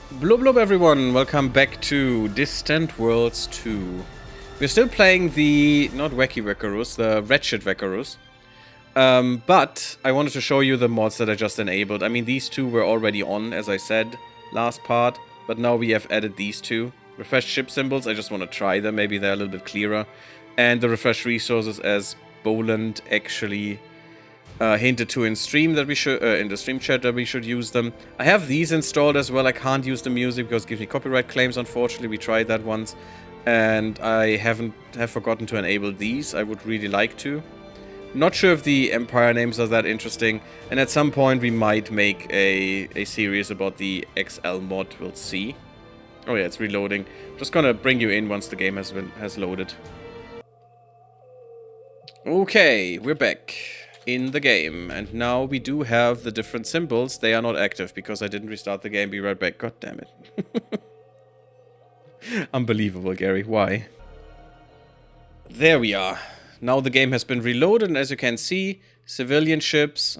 Blub blub everyone, welcome back to Distant Worlds 2. We're still playing the, not Wacky Wekkarus, the Wretched Wekkarus. But I wanted to show you the mods that I just enabled. I mean, these two were already on, as I said, last part. But now we have added these two. Refreshed ship symbols, I just want to try them, maybe they're a little bit clearer. And the refreshed resources, as Boland actually hinted to in stream that we should in the stream chat that we should use them. I have these installed as well. I can't use the music because it gives me copyright claims, unfortunately. We tried that once, and I have forgotten to enable these. I would really like to. Not sure if the Empire names are that interesting, and at some point we might make a series about the XL mod. We'll see. Oh yeah, it's reloading. Just gonna bring you in once the game has loaded. Okay, we're back in the game, and now we do have the different symbols. They are not active because I didn't restart the game. Be right back. God damn it. Unbelievable, Gary. Why? There we are. Now the game has been reloaded, and as you can see, civilian ships.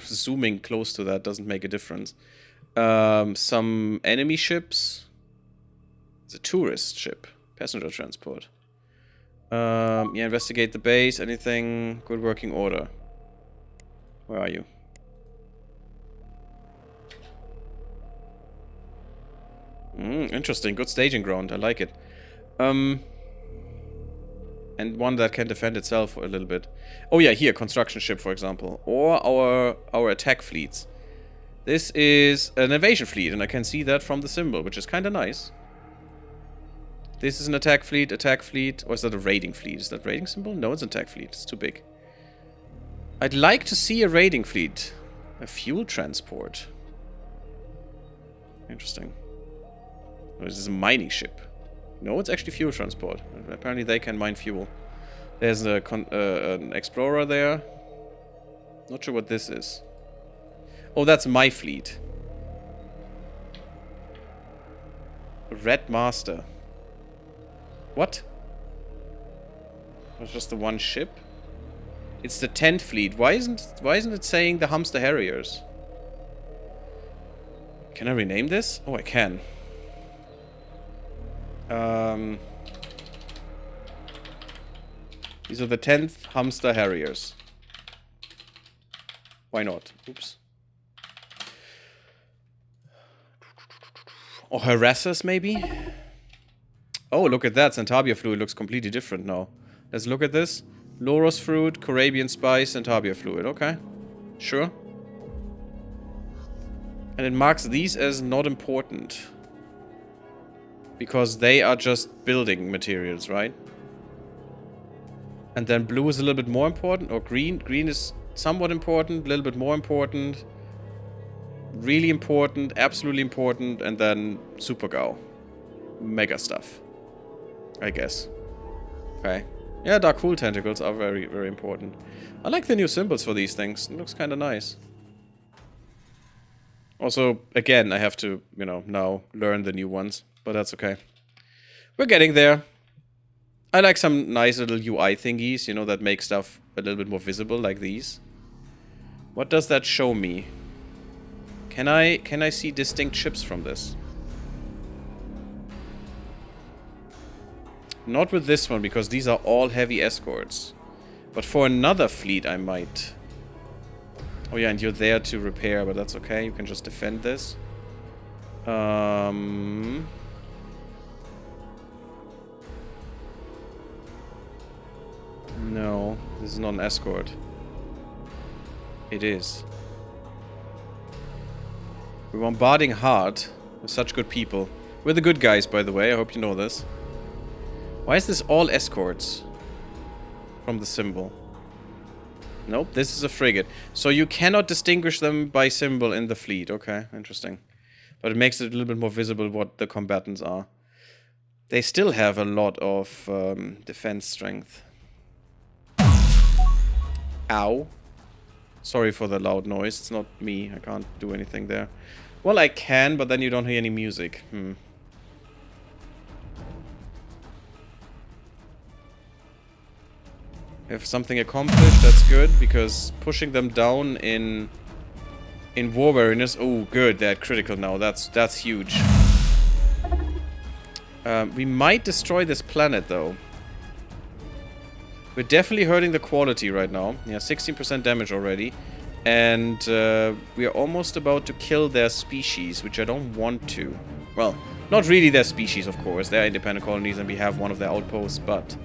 Zooming close to that doesn't make a difference. Some enemy ships. It's a tourist ship. Passenger transport. Yeah, investigate the base. Anything? Good working order. Where are you? Interesting. Good staging ground. I like it. And one that can defend itself for a little bit. Oh yeah, here, construction ship, for example. Or our attack fleets. This is an invasion fleet, and I can see that from the symbol, which is kind of nice. This is an attack fleet, or is that a raiding fleet? Is that raiding symbol? No, it's an attack fleet. It's too big. I'd like to see a raiding fleet. A fuel transport. Interesting. Oh, this is a mining ship. No, it's actually fuel transport. Apparently they can mine fuel. There's an explorer there. Not sure what this is. Oh, that's my fleet. Red Master. What? That's just the one ship? It's the 10th fleet. Why isn't it saying the Hamster Harriers? Can I rename this? Oh, I can. These are the 10th Hamster Harriers. Why not? Oops. Or harassers, maybe? Oh, look at that. Centabia fluid looks completely different now. Let's look at this. Loros fruit, Caribbean spice, Centabia fluid. Okay. Sure. And it marks these as not important. Because they are just building materials, right? And then blue is a little bit more important. Or green. Green is somewhat important. A little bit more important. Really important. Absolutely important. And then super GAU. Mega stuff. I guess. Okay. Yeah, dark cool tentacles are very, very important. I like the new symbols for these things. It looks kind of nice. Also, again, I have to, you know, now learn the new ones. But that's okay. We're getting there. I like some nice little UI thingies, you know, that make stuff a little bit more visible, like these. What does that show me? Can I see distinct ships from this? Not with this one, because these are all heavy escorts. But for another fleet, I might. Oh yeah, and you're there to repair, but that's okay. You can just defend this. No, this is not an escort. It is. We're bombarding hard with such good people. We're the good guys, by the way. I hope you know this. Why is this all escorts? From the symbol. Nope, this is a frigate. So you cannot distinguish them by symbol in the fleet. Okay, interesting. But it makes it a little bit more visible what the combatants are. They still have a lot of defense strength. Ow. Sorry for the loud noise. It's not me. I can't do anything there. Well, I can, but then you don't hear any music. If something accomplished, that's good, because pushing them down in war weariness. Oh, good, they're critical now. That's huge. We might destroy this planet, though. We're definitely hurting the quality right now. Yeah, 16% damage already. And we are almost about to kill their species, which I don't want to. Well, not really their species, of course. They're independent colonies and we have one of their outposts, but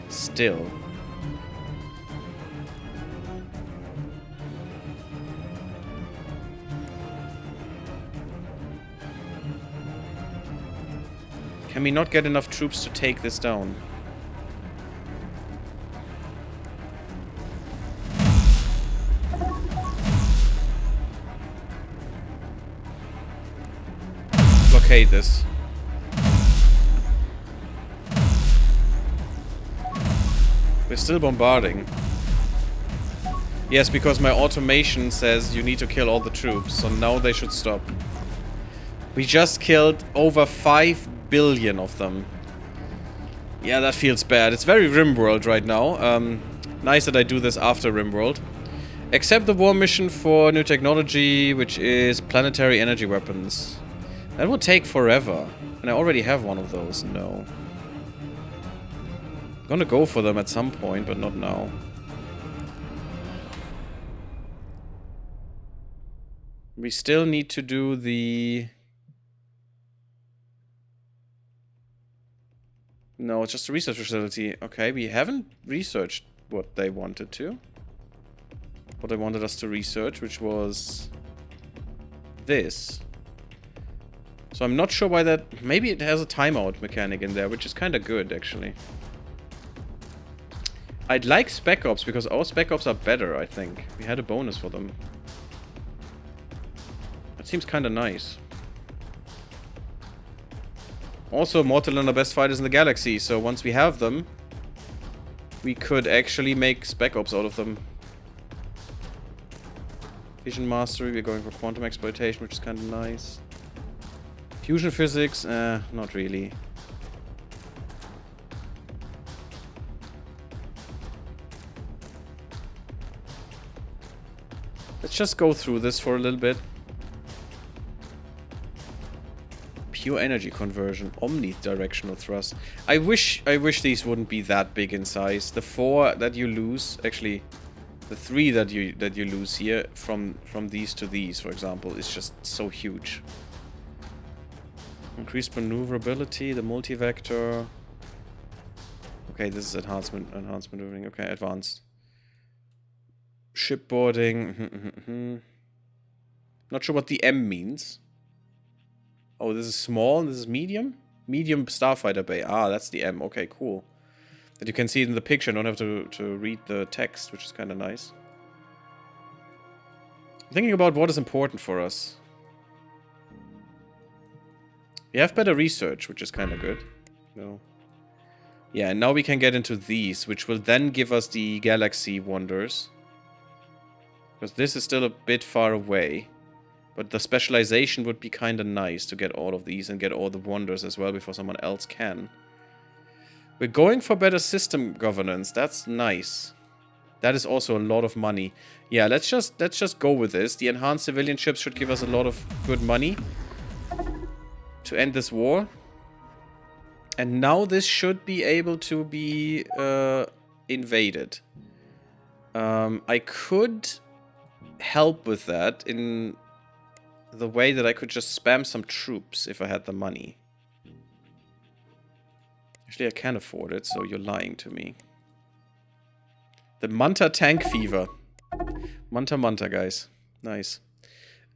still. Can we not get enough troops to take this down? Blockade this. We're still bombarding. Yes, because my automation says you need to kill all the troops, so now they should stop. We just killed over 5 billion of them. Yeah, that feels bad. It's very RimWorld right now. Nice that I do this after RimWorld. Accept the war mission for new technology, which is planetary energy weapons. That will take forever. And I already have one of those. No. I'm gonna go for them at some point, but not now. We still need to do the... No, it's just a research facility. Okay, we haven't researched what they wanted to. What they wanted us to research, which was... this. So I'm not sure why that... Maybe it has a timeout mechanic in there, which is kind of good, actually. I'd like Spec Ops, because our Spec Ops are better, I think. We had a bonus for them. That seems kind of nice. Also, Mortal and the best fighters in the galaxy, so once we have them, we could actually make Spec Ops out of them. Vision Mastery, we're going for Quantum Exploitation, which is kind of nice. Fusion Physics, not really. Let's just go through this for a little bit. Pure energy conversion, omnidirectional thrust. I wish these wouldn't be that big in size. The 4 that you lose, actually, the 3 that you lose here from these to these, for example, is just so huge. Increased maneuverability, the multi-vector. Okay, this is enhanced maneuvering. Okay, advanced. Shipboarding. Not sure what the M means. Oh, this is small, this is medium? Medium Starfighter Bay. Ah, that's the M. Okay, cool. That you can see it in the picture, don't have to read the text, which is kind of nice. I'm thinking about what is important for us. We have better research, which is kind of good. No. Yeah, and now we can get into these, which will then give us the Galaxy Wonders. Because this is still a bit far away. But the specialization would be kind of nice to get all of these and get all the wonders as well before someone else can. We're going for better system governance. That's nice. That is also a lot of money. Yeah, let's just go with this. The enhanced civilian ships should give us a lot of good money to end this war. And now this should be able to be invaded. I could help with that in the way that I could just spam some troops if I had the money. Actually, I can afford it, so you're lying to me. The Manta Tank Fever. Manta, guys. Nice.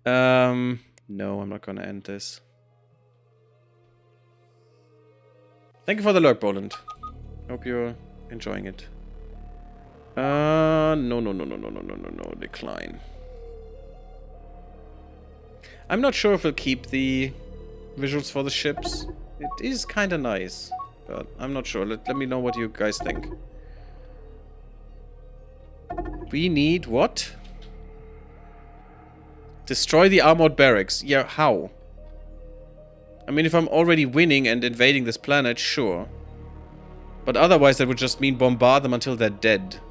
No, I'm not gonna end this. Thank you for the lurk, Boland. Hope you're enjoying it. No. Decline. I'm not sure if we'll keep the visuals for the ships. It is kind of nice, but I'm not sure. Let me know what you guys think. We need what? Destroy the armored barracks. Yeah, how? I mean, if I'm already winning and invading this planet, sure. But otherwise, that would just mean bombard them until they're dead.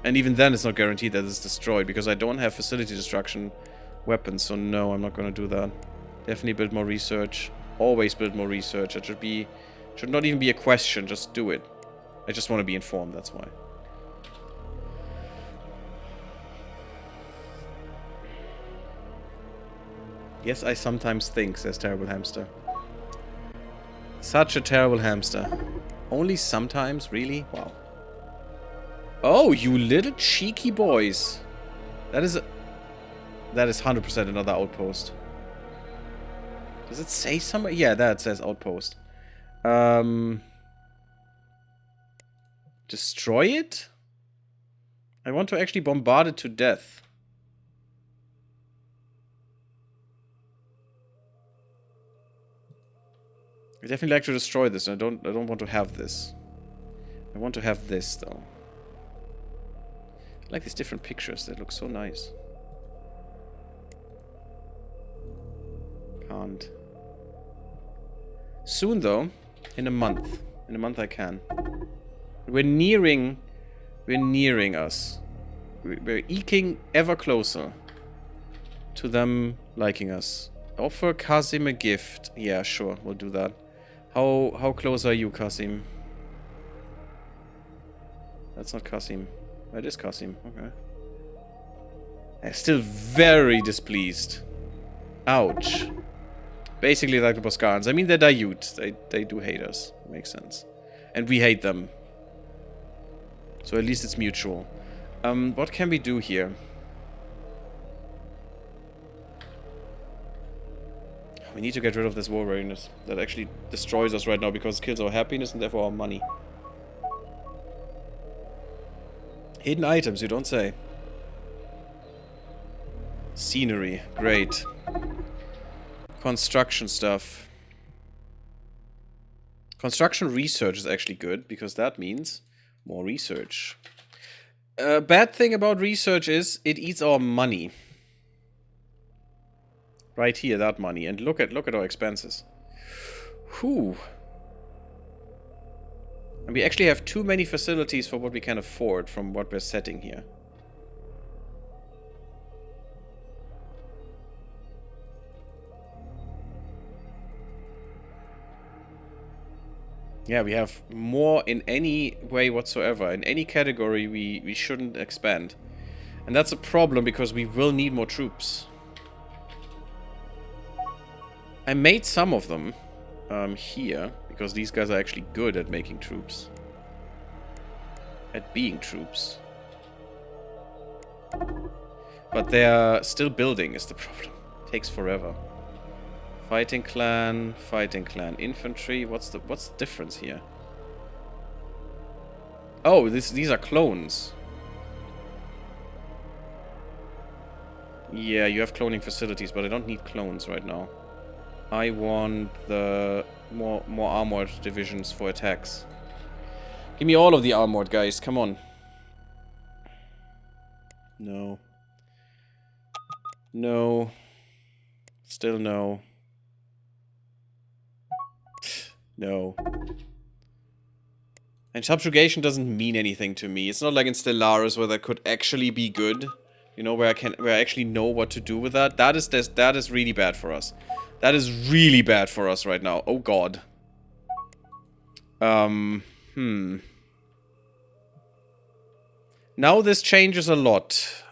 And even then, it's not guaranteed that it's destroyed, because I don't have facility destruction weapons, so no, I'm not gonna do that. Definitely build more research. Always build more research. That should be Should not even be a question, just do it. I just want to be informed, that's why. Yes, I sometimes think, says Terrible Hamster. Such a terrible hamster. Only sometimes, really? Wow. Oh, you little cheeky boys. That is 100% another outpost. Does it say somewhere? Yeah, that says outpost. Destroy it? I want to actually bombard it to death. I definitely like to destroy this. I don't want to have this. I want to have this though. I like these different pictures. They look so nice. Can't. Soon though, in a month. In a month I can. We're nearing us. We're eking ever closer to them liking us. Offer Kasim a gift. Yeah, sure, we'll do that. How close are you, Kasim? That's not Kasim. That is Kasim. Okay. I'm still very displeased. Ouch. Basically like the Boscarans. I mean, they're Daiut. They do hate us. Makes sense. And we hate them. So at least it's mutual. What can we do here? We need to get rid of this war weariness that actually destroys us right now because it kills our happiness and therefore our money. Hidden items, you don't say. Scenery, great. Construction stuff. Construction research is actually good because that means more research. Bad thing about research is it eats our money. Right here, that money. And look at our expenses. Whew. And we actually have too many facilities for what we can afford from what we're setting here. Yeah, we have more in any way whatsoever. In any category we shouldn't expand. And that's a problem because we will need more troops. I made some of them here, because these guys are actually good at making troops. At being troops. But they're still building is the problem. Takes forever. Fighting clan, infantry. What's the difference here? Oh, these are clones. Yeah, you have cloning facilities, but I don't need clones right now. I want the more armored divisions for attacks. Give me all of the armored guys, come on. No. No. Still no. No. And subjugation doesn't mean anything to me. It's not like in Stellaris where that could actually be good. You know, where I actually know what to do with that. That is really bad for us. That is really bad for us right now. Oh god. Now this changes a lot.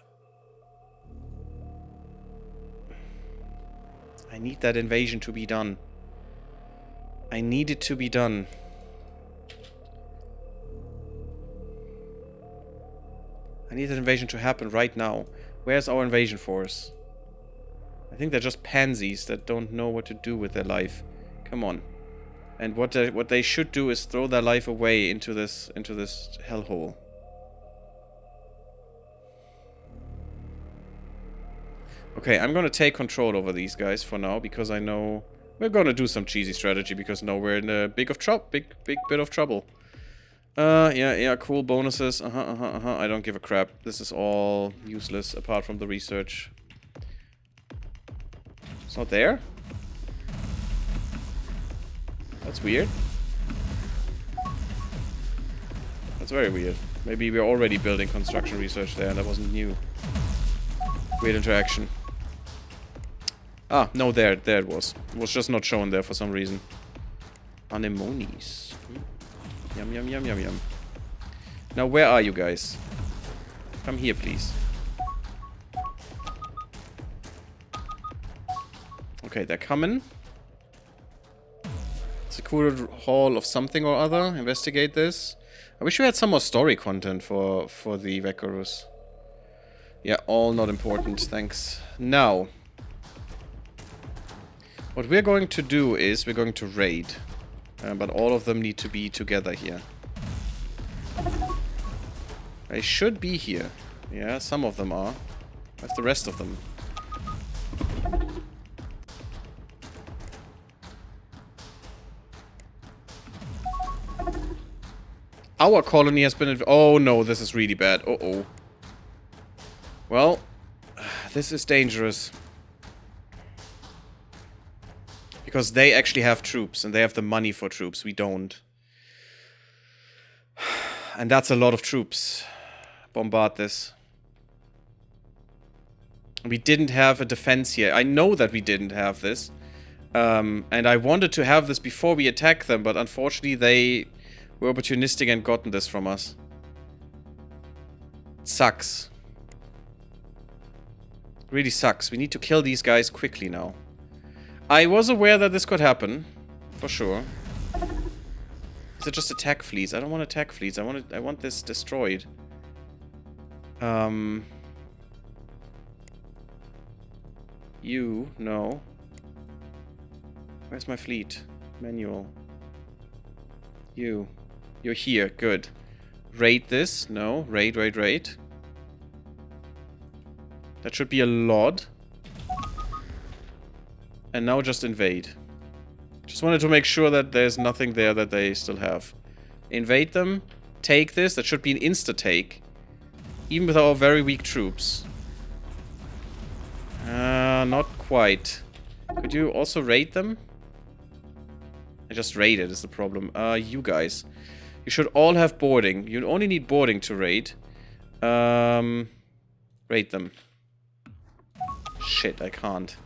I need that invasion to be done. I need it to be done. I need that invasion to happen right now. Where's our invasion force? I think they're just pansies that don't know what to do with their life. Come on. And what they should do is throw their life away into this hellhole. Okay, I'm gonna take control over these guys for now because I know we're gonna do some cheesy strategy because now we're in a big bit of trouble. Yeah, cool bonuses. I don't give a crap. This is all useless apart from the research. It's not there? That's weird. That's very weird. Maybe we're already building construction research there and that wasn't new. Weird interaction. Ah, no, there it was. It was just not shown there for some reason. Anemones. Yum, yum, yum, yum, yum. Now, where are you guys? Come here, please. Okay, they're coming. Secluded hall of something or other. Investigate this. I wish we had some more story content for the Wekkarus. Yeah, all not important, thanks. Now, what we're going to do is we're going to raid. But all of them need to be together here. They should be here. Yeah, some of them are. Where's the rest of them? Our colony has been... Oh no, this is really bad. Uh-oh. Well, this is dangerous. Because they actually have troops, and they have the money for troops. We don't. And that's a lot of troops. Bombard this. We didn't have a defense here. I know that we didn't have this. And I wanted to have this before we attack them, but unfortunately they were opportunistic and gotten this from us. It sucks. It really sucks. We need to kill these guys quickly now. I was aware that this could happen, for sure. Is it just attack fleets? I don't want attack fleets. I want this destroyed. You, no. Where's my fleet? Manual. You. You're here, good. Raid this? No. Raid, raid, raid. That should be a lot. And now just invade. Just wanted to make sure that there's nothing there that they still have. Invade them. Take this. That should be an insta-take. Even with our very weak troops. Not quite. Could you also raid them? I just raided is the problem. You guys. You should all have boarding. You only need boarding to raid. Raid them. Shit, I can't.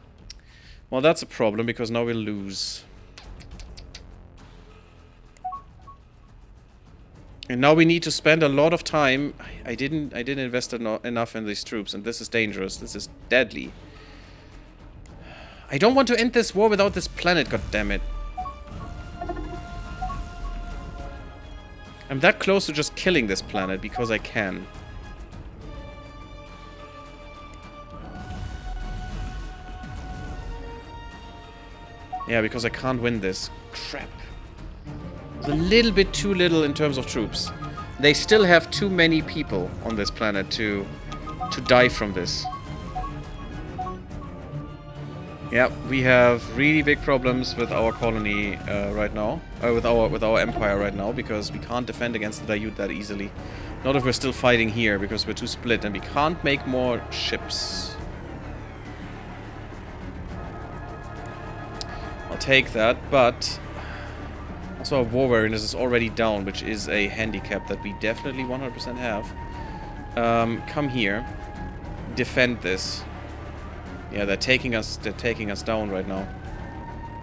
Well, that's a problem because now we'll lose. And now we need to spend a lot of time. I didn't invest enough in these troops, and this is dangerous. This is deadly. I don't want to end this war without this planet, goddammit. I'm that close to just killing this planet because I can. Yeah, because I can't win this. Crap. It's a little bit too little in terms of troops. They still have too many people on this planet to die from this. Yeah, we have really big problems with our colony right now. With our empire right now, because we can't defend against the Dayut that easily. Not if we're still fighting here, because we're too split, and we can't make more ships. I'll take that, but also our war weariness is already down, which is a handicap that we definitely 100% have. Come here. Defend this. Yeah, they're taking us down right now.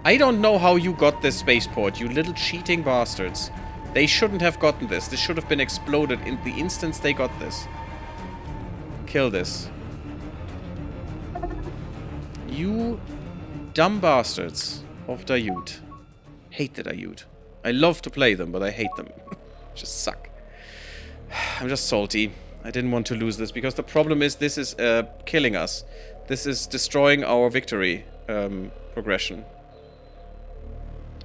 I don't know how you got this spaceport, you little cheating bastards. They shouldn't have gotten this. This should have been exploded in the instance they got this. Kill this. You dumb bastards of Dayut. Hate the Dayut. I love to play them, but I hate them. Just suck. I'm just salty. I didn't want to lose this, because the problem is this is killing us. This is destroying our victory progression.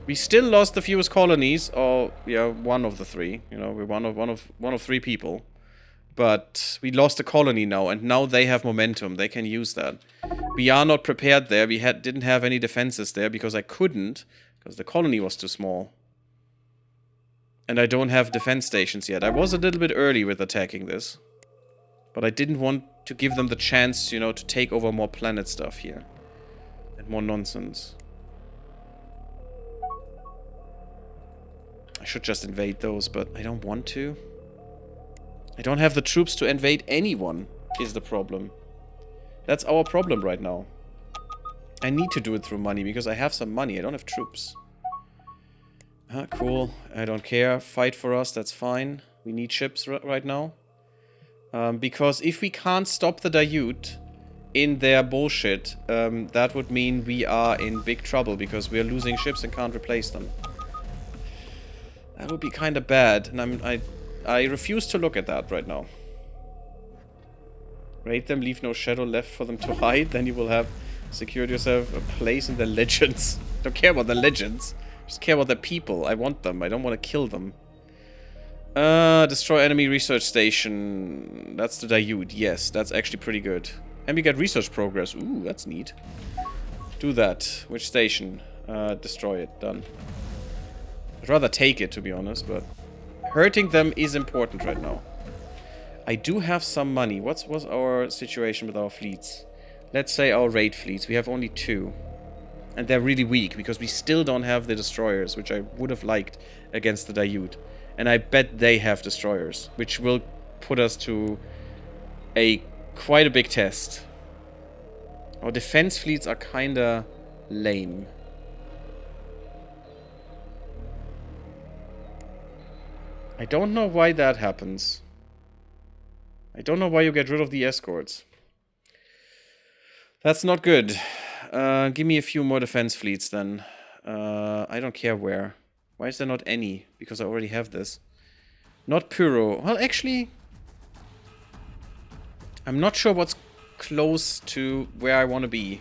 We still lost the fewest colonies, or yeah, one of the three. You know, we're one of three people. But we lost a colony now, and now they have momentum. They can use that. We are not prepared there. We didn't have any defenses there because I couldn't, because the colony was too small. And I don't have defense stations yet. I was a little bit early with attacking this. But I didn't want to give them the chance, you know, to take over more planet stuff here. And more nonsense. I should just invade those, but I don't want to. I don't have the troops to invade anyone, is the problem. That's our problem right now. I need to do it through money, because I have some money. I don't have troops. Cool. I don't care. Fight for us, that's fine. We need ships right now. Because if we can't stop the Daewd in their bullshit, that would mean we are in big trouble because we are losing ships and can't replace them. That would be kind of bad, and I refuse to look at that right now. Raid them, leave no shadow left for them to hide, then you will have secured yourself a place in the legends. Don't care about the legends. Just care about the people. I want them. I don't want to kill them. Destroy enemy research station. That's the Daewd. Yes, that's actually pretty good. And we get research progress. Ooh, that's neat. Do that. Which station? Destroy it. Done. I'd rather take it, to be honest, but hurting them is important right now. I do have some money. What's our situation with our fleets? Let's say our raid fleets. We have only 2. And they're really weak, because we still don't have the destroyers, which I would have liked against the Daewd. And I bet they have destroyers, which will put us to quite a big test. Our defense fleets are kinda lame. I don't know why that happens. I don't know why you get rid of the escorts. That's not good. Give me a few more defense fleets then. I don't care where. Why is there not any? Because I already have this. Not Pyro. Well, actually, I'm not sure what's close to where I want to be.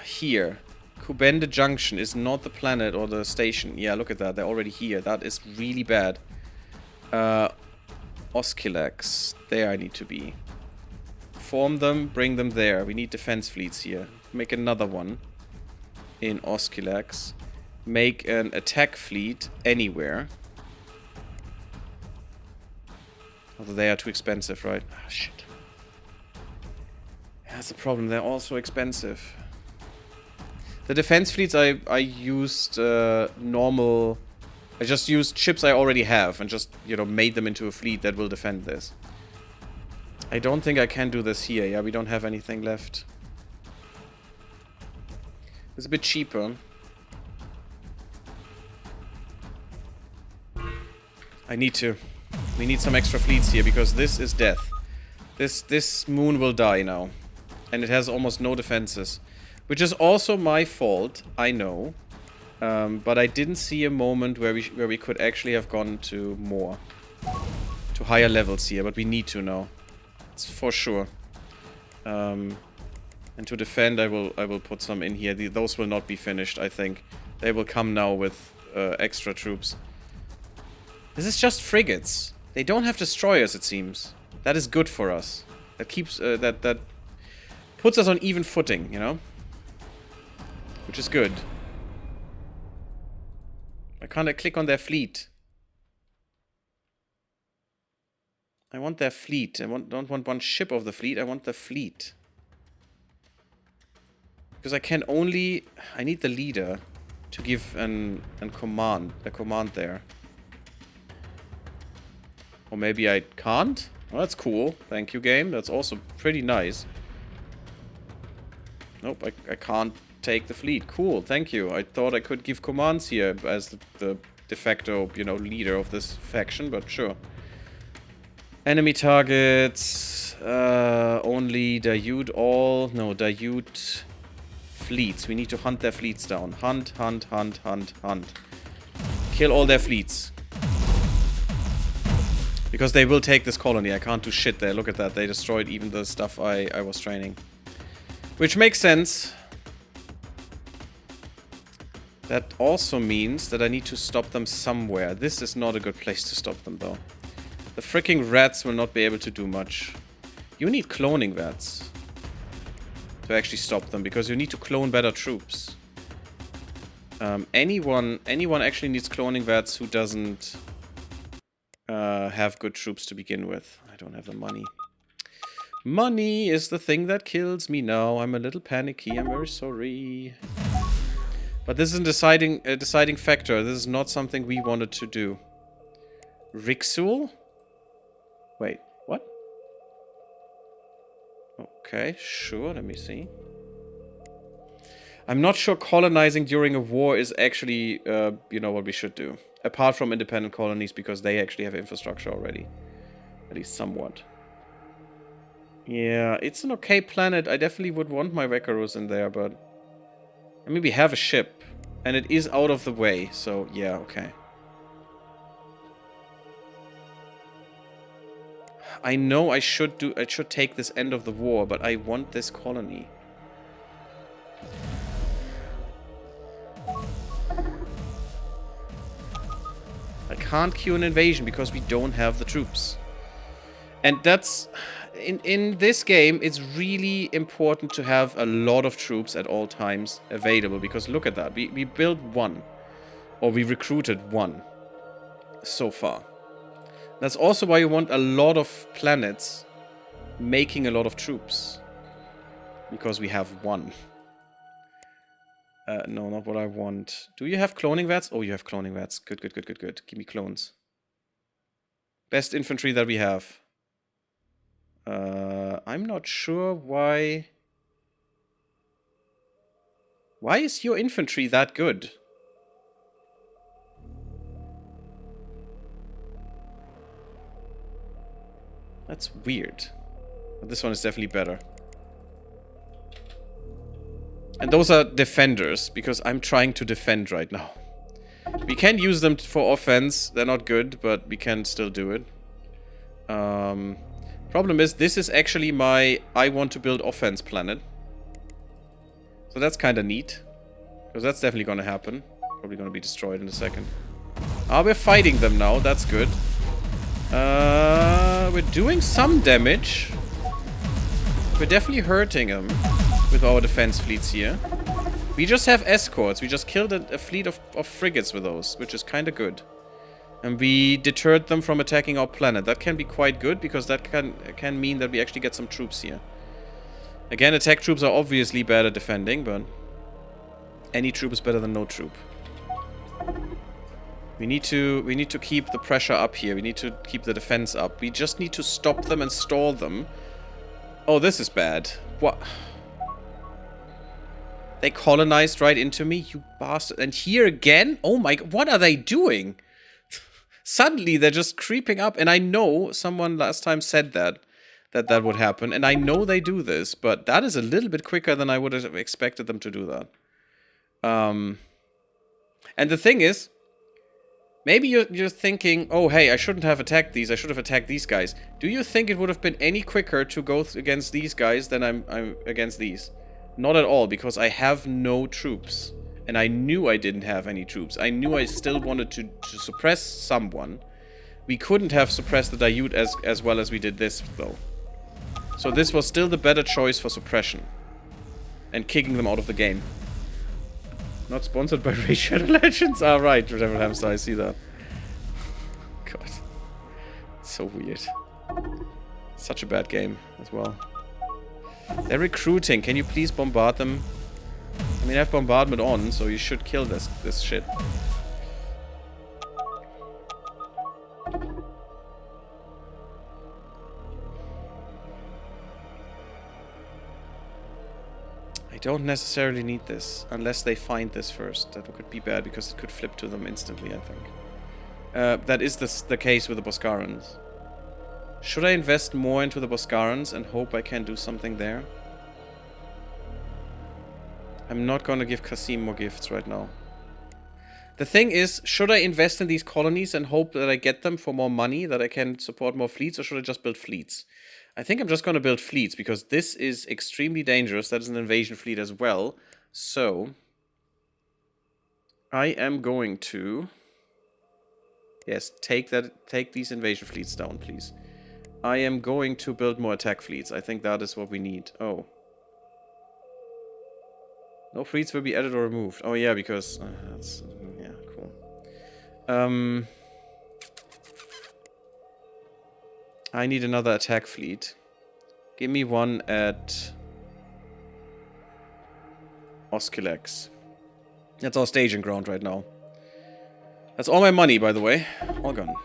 Here. Kubende Junction is not the planet or the station. Yeah, look at that. They're already here. That is really bad. Oskilax. There I need to be. Form them, bring them there. We need defense fleets here. Make another one in Oskilax. Make an attack fleet anywhere. Although they are too expensive, right? Ah, shit. That's the problem. They're all so expensive. The defense fleets I used normal... I just used ships I already have and just, you know, made them into a fleet that will defend this. I don't think I can do this here. Yeah, we don't have anything left. It's a bit cheaper. I need to. We need some extra fleets here because this is death. This moon will die now. And it has almost no defenses. Which is also my fault, I know. But I didn't see a moment where we could actually have gone to more. To higher levels here, but we need to now. It's for sure. And to defend, I will put some in here. Those will not be finished, I think. They will come now with extra troops. This is just frigates. They don't have destroyers, it seems. That is good for us. That keeps that puts us on even footing, you know? Which is good. Why can't I click on their fleet? I want their fleet. I don't want one ship of the fleet. I want the fleet. Because I can only... I need the leader to give a command there. Or maybe I can't? Well, that's cool. Thank you, game. That's also pretty nice. Nope, I can't take the fleet. Cool, thank you. I thought I could give commands here as the de facto, you know, leader of this faction, but sure. Enemy targets, only Daewd all, no, Daewd fleets. We need to hunt their fleets down. Hunt. Kill all their fleets. Because they will take this colony. I can't do shit there. Look at that. They destroyed even the stuff I was training. Which makes sense. That also means that I need to stop them somewhere. This is not a good place to stop them, though. The freaking rats will not be able to do much. You need cloning rats to actually stop them, because you need to clone better troops. Anyone actually needs cloning rats who doesn't have good troops to begin with. I don't have the money. Money is the thing that kills me now. I'm a little panicky. I'm very sorry. But this is a deciding factor. This is not something we wanted to do. Rixul? Wait, what? Okay, sure, let me see. I'm not sure colonizing during a war is actually, you know, what we should do. Apart from independent colonies, because they actually have infrastructure already. At least somewhat. Yeah, it's an okay planet. I definitely would want my Wekkarus in there, but... I mean, we have a ship. And it is out of the way, so yeah, okay. I know I should take this end of the war, but I want this colony. I can't queue an invasion because we don't have the troops. And that's... In this game, it's really important to have a lot of troops at all times available. Because look at that. We built one. Or we recruited one. So far. That's also why you want a lot of planets making a lot of troops. Because we have one. No, not what I want. Do you have cloning vats? Oh, you have cloning vats. Good, good, good, good, good. Give me clones. Best infantry that we have. I'm not sure why... Why is your infantry that good? That's weird. But this one is definitely better. And those are defenders, because I'm trying to defend right now. We can use them for offense. They're not good, but we can still do it. Problem is, this is actually my I want to build offense planet. So that's kind of neat. Because that's definitely going to happen. Probably going to be destroyed in a second. Ah, we're fighting them now. That's good. We're doing some damage. We're definitely hurting them with our defense fleets here. We just have escorts. We just killed a fleet of frigates with those, which is kind of good. And we deterred them from attacking our planet. That can be quite good, because that can mean that we actually get some troops here. Again, attack troops are obviously bad at defending, but any troop is better than no troop. We need to keep the pressure up here. We need to keep the defense up. We just need to stop them and stall them. Oh, this is bad. What? They colonized right into me, you bastard. And here again? Oh my god, what are they doing? Suddenly, they're just creeping up. And I know someone last time said that would happen. And I know they do this, but that is a little bit quicker than I would have expected them to do that. And the thing is, maybe you're thinking, oh, hey, I shouldn't have attacked these. I should have attacked these guys. Do you think it would have been any quicker to go against these guys than I'm against these? Not at all, because I have no troops. And I knew I didn't have any troops. I knew I still wanted to suppress someone. We couldn't have suppressed the Dayut as well as we did this, though. So this was still the better choice for suppression. And kicking them out of the game. Not sponsored by Raid Shadow Legends? Ah, right, Devil Hamster, I see that. God. So weird. Such a bad game as well. They're recruiting. Can you please bombard them? I mean, I have bombardment on, so you should kill this shit. I don't necessarily need this, unless they find this first. That could be bad, because it could flip to them instantly, I think. That is the case with the Boskarans. Should I invest more into the Boskarans and hope I can do something there? I'm not going to give Qasim more gifts right now. The thing is, should I invest in these colonies and hope that I get them for more money, that I can support more fleets, or should I just build fleets? I think I'm just going to build fleets, because this is extremely dangerous. That is an invasion fleet as well. So, I am going to... Yes, take these invasion fleets down, please. I am going to build more attack fleets. I think that is what we need. Oh. No fleets will be added or removed. Oh yeah, because... that's... yeah, cool. I need another attack fleet. Give me one at... Oskilex. That's our staging ground right now. That's all my money, by the way. All gone.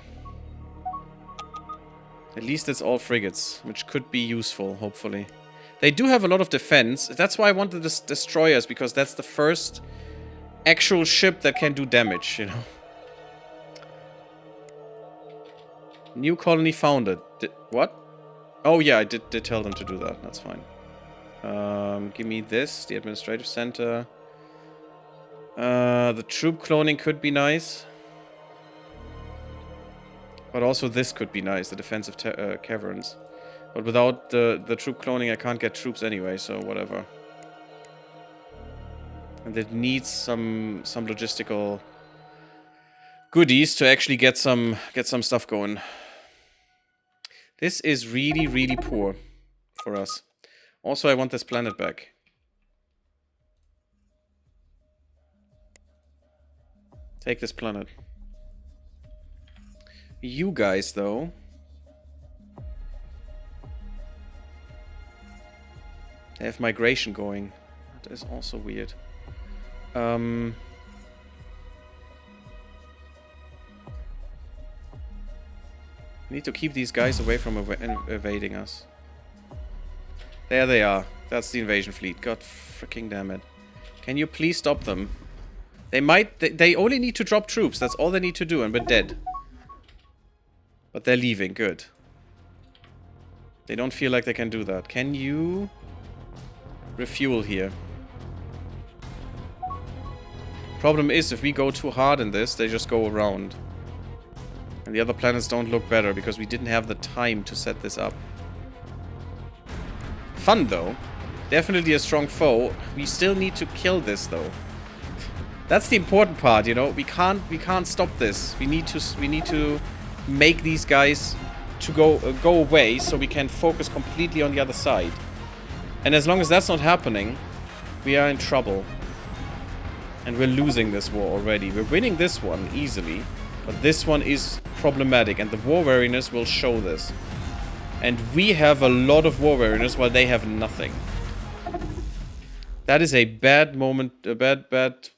At least it's all frigates, which could be useful, hopefully. They do have a lot of defense. That's why I want the destroyers, because that's the first actual ship that can do damage, you know. New colony founded. What? Oh yeah, I did tell them to do that. That's fine. Give me this, the administrative center. The troop cloning could be nice. But also this could be nice, the defensive caverns. But without the troop cloning, I can't get troops anyway, so whatever. And it needs some logistical goodies to actually get some stuff going. This is really, really poor for us. Also, I want this planet back. Take this planet. You guys, though. They have migration going. That is also weird. I need to keep these guys away from evading us. There they are. That's the invasion fleet. God freaking damn it. Can you please stop them? They only need to drop troops. That's all they need to do, and we're dead. But they're leaving. Good. They don't feel like they can do that. Can you refuel here? Problem is, if we go too hard in this, they just go around. And the other planets don't look better because we didn't have the time to set this up. Fun, though. Definitely a strong foe. We still need to kill this, though. That's the important part, you know. We can't stop this. We need to make these guys to go away so we can focus completely on the other side. And as long as that's not happening, we are in trouble. And we're losing this war already. We're winning this one easily, but this one is problematic, and the war weariness will show this. And we have a lot of war weariness while they have nothing. That is a bad moment, a bad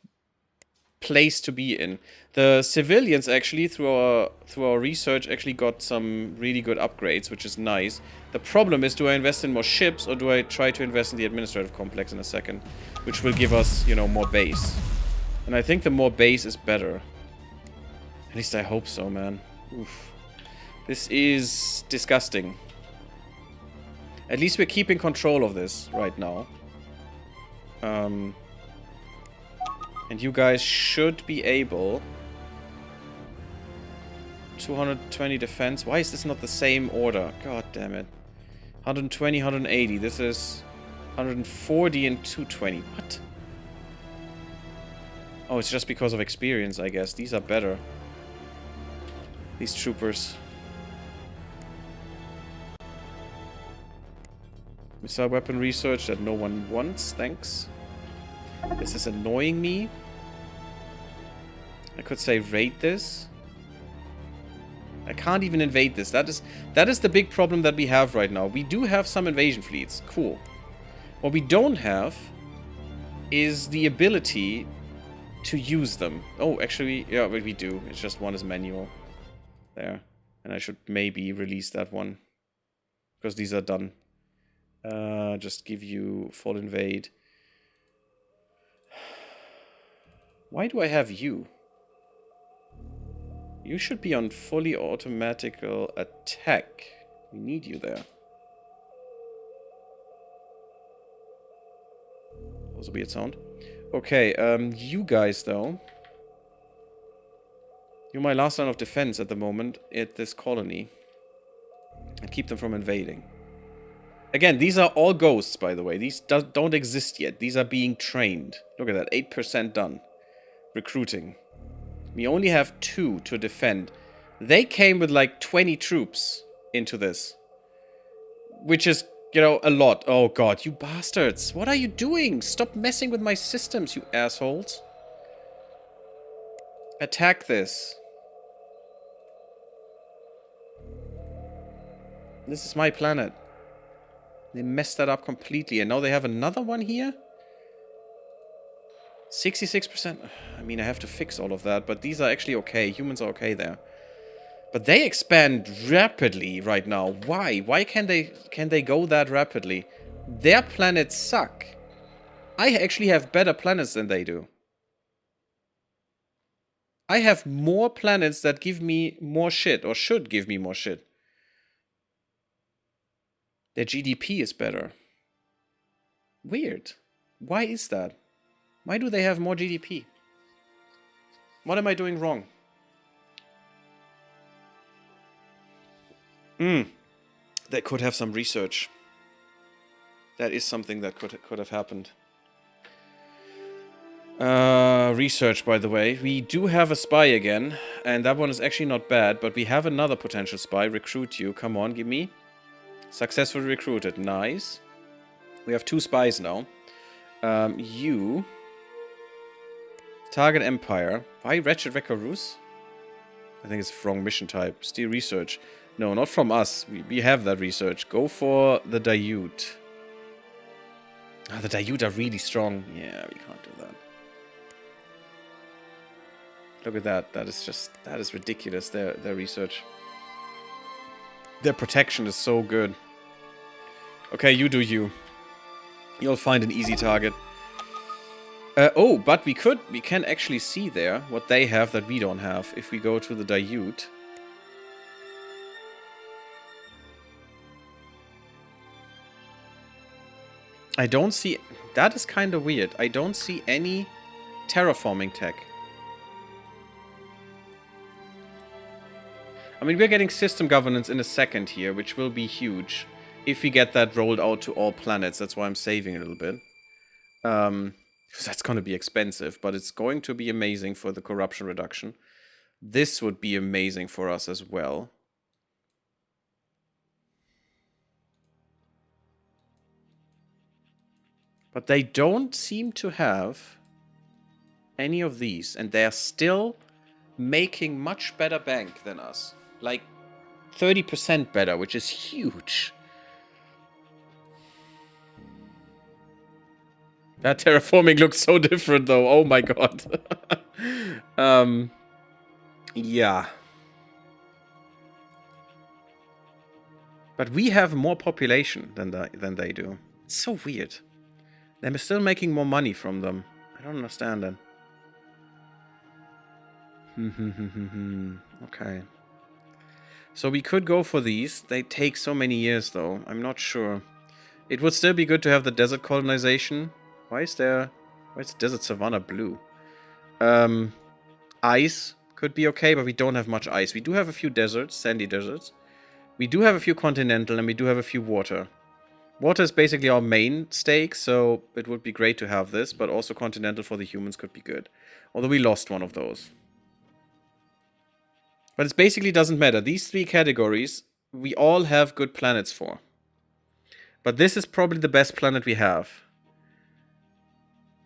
place to be in. The civilians actually, through our research, actually got some really good upgrades, which is nice. The problem is, do I invest in more ships, or do I try to invest in the administrative complex in a second, which will give us, you know, more base. And I think the more base is better. At least I hope so, man. Oof. This is disgusting. At least we're keeping control of this right now. And you guys should be able... 220 defense. Why is this not the same order? God damn it. 120, 180. This is 140 and 220. What? Oh, it's just because of experience, I guess. These are better. These troopers. Missile weapon research that no one wants. Thanks. This is annoying me. I could say raid this. I can't even invade this. That is the big problem that we have right now. We do have some invasion fleets. Cool. What we don't have is the ability to use them. Oh, actually, yeah, we do. It's just one is manual. There. And I should maybe release that one. Because these are done. Just give you full invade. Why do I have you? You should be on fully automatical attack. We need you there. That was a weird sound. Okay, you guys though. You're my last line of defense at the moment at this colony. And keep them from invading. Again, these are all ghosts, by the way. These don't exist yet. These are being trained. Look at that, 8% done. Recruiting. We only have 2 to defend. They came with like 20 troops into this. Which is, you know, a lot. Oh god, you bastards. What are you doing? Stop messing with my systems, you assholes. Attack this. This is my planet. They messed that up completely. And now they have another one here? 66%. I mean, I have to fix all of that, but these are actually okay. Humans are okay there. But they expand rapidly right now. Why? Why can they go that rapidly? Their planets suck. I actually have better planets than they do. I have more planets that give me more shit, or should give me more shit. Their GDP is better. Weird. Why is that? Why do they have more GDP? What am I doing wrong? They could have some research. That is something that could have happened. Research, by the way. We do have a spy again, and that one is actually not bad, but we have another potential spy. Recruit you. Come on, give me. Successfully recruited. Nice. We have 2 spies now. You. Target Empire. Why Wretched Wekkarus? I think it's wrong mission type. Steal research. No, not from us. We have that research. Go for the Daiute. Ah, the Daiute are really strong. Yeah, we can't do that. Look at that. That is ridiculous, their research. Their protection is so good. Okay, you do you. You'll find an easy target. Oh, but we can actually see there what they have that we don't have if we go to the Daiute. I don't see... That is kind of weird. I don't see any terraforming tech. I mean, we're getting system governance in a second here, which will be huge. If we get that rolled out to all planets, that's why I'm saving a little bit. Because that's going to be expensive, but it's going to be amazing for the corruption reduction. This would be amazing for us as well. But they don't seem to have any of these, and they're still making much better bank than us. Like 30% better, which is huge. That terraforming looks so different, though. Oh my god. Yeah. But we have more population than they do. It's so weird. They're still making more money from them. I don't understand that. Okay. So we could go for these. They take so many years, though. I'm not sure. It would still be good to have the desert colonization. Why is the desert savanna blue? Ice could be okay, but we don't have much ice. We do have a few deserts, sandy deserts. We do have a few continental, and we do have a few water. Water is basically our main stake, so it would be great to have this, but also continental for the humans could be good. Although we lost one of those. But it basically doesn't matter. These 3 categories, we all have good planets for. But this is probably the best planet we have.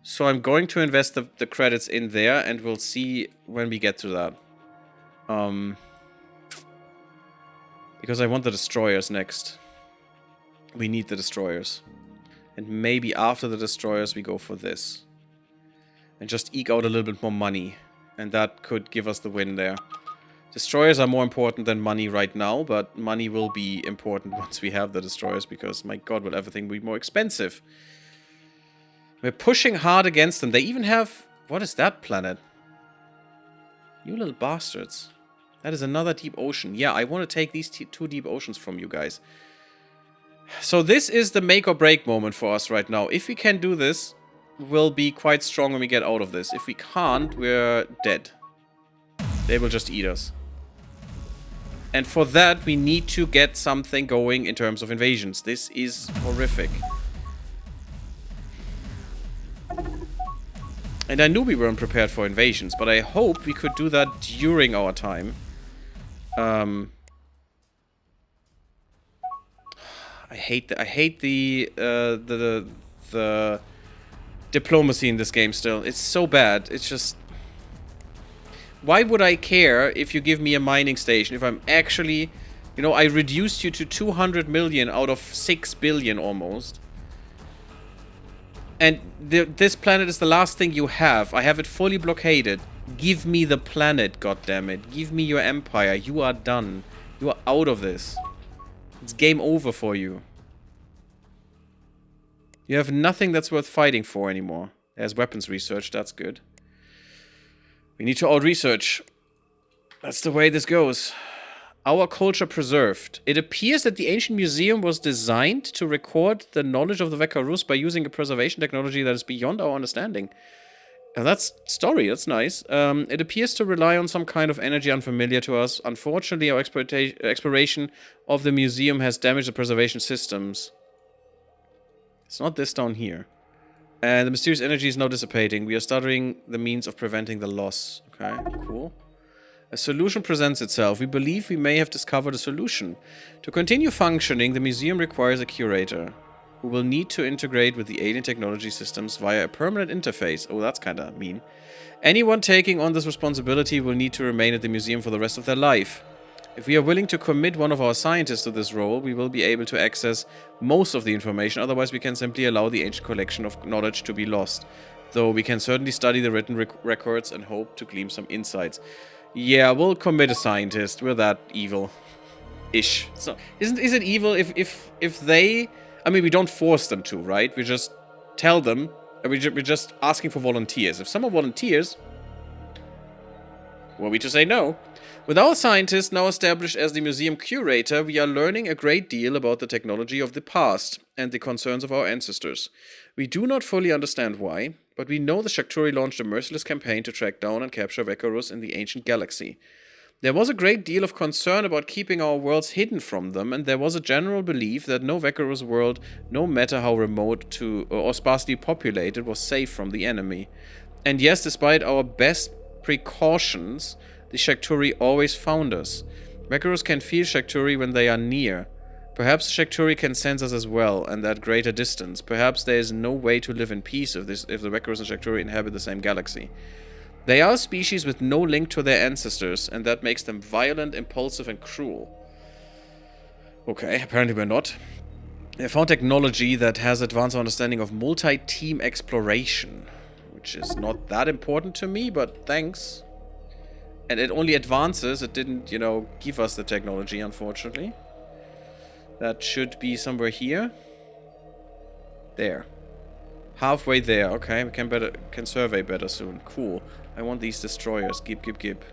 So I'm going to invest the credits in there, and we'll see when we get to that. Because I want the destroyers next. We need the destroyers. And maybe after the destroyers we go for this. And just eke out a little bit more money. And that could give us the win there. Destroyers are more important than money right now, but money will be important once we have the destroyers, because, my god, will everything be more expensive. We're pushing hard against them. They even have... What is that planet? You little bastards. That is another deep ocean. Yeah, I want to take these 2 deep oceans from you guys. So this is the make or break moment for us right now. If we can do this, we'll be quite strong when we get out of this. If we can't, we're dead. They will just eat us. And for that, we need to get something going in terms of invasions. This is horrific. And I knew we weren't prepared for invasions, but I hope we could do that during our time. I hate the diplomacy in this game still. It's so bad. It's just... Why would I care if you give me a mining station if I'm actually... You know, I reduced you to 200 million out of 6 billion almost. And this planet is the last thing you have. I have it fully blockaded. Give me the planet, goddammit. Give me your empire. You are done. You are out of this. It's game over for you. You have nothing that's worth fighting for anymore. There's weapons research, that's good. We need to out-research. That's the way this goes. Our culture preserved. It appears that the ancient museum was designed to record the knowledge of the Wekkarus by using a preservation technology that is beyond our understanding. And that's story, that's nice. It appears to rely on some kind of energy unfamiliar to us. Unfortunately, our exploration of the museum has damaged the preservation systems. It's not this down here. And the mysterious energy is now dissipating. We are studying the means of preventing the loss. Okay, cool. A solution presents itself. We believe we may have discovered a solution. To continue functioning, the museum requires a curator, who will need to integrate with the alien technology systems via a permanent interface. Oh, that's kinda mean. Anyone taking on this responsibility will need to remain at the museum for the rest of their life. If we are willing to commit one of our scientists to this role, we will be able to access most of the information, otherwise we can simply allow the ancient collection of knowledge to be lost. Though we can certainly study the written records and hope to glean some insights. Yeah, we'll commit a scientist. We're that evil-ish. So, is it evil if they... I mean, we don't force them to, right? We just tell them, and we're just asking for volunteers. If someone volunteers, were we to say no? With our scientist now established as the museum curator, we are learning a great deal about the technology of the past and the concerns of our ancestors. We do not fully understand why, but we know the Shakturi launched a merciless campaign to track down and capture Wekkarus in the ancient galaxy. There was a great deal of concern about keeping our worlds hidden from them, and there was a general belief that no Wekkarus world, no matter how remote or sparsely populated, was safe from the enemy. And yes, despite our best precautions, the Shakturi always found us. Wekkarus can feel Shakturi when they are near. Perhaps Shakturi can sense us as well, and at greater distance. Perhaps there is no way to live in peace if the Wekkarus and Shakturi inhabit the same galaxy. They are a species with no link to their ancestors, and that makes them violent, impulsive, and cruel. Okay, apparently we're not. They found technology that has advanced our understanding of multi-team exploration, which is not that important to me, but thanks. And it only advances, it didn't, you know, give us the technology, unfortunately. That should be somewhere here. There. Halfway there. Okay, we can survey better soon. Cool. I want these destroyers. Gib.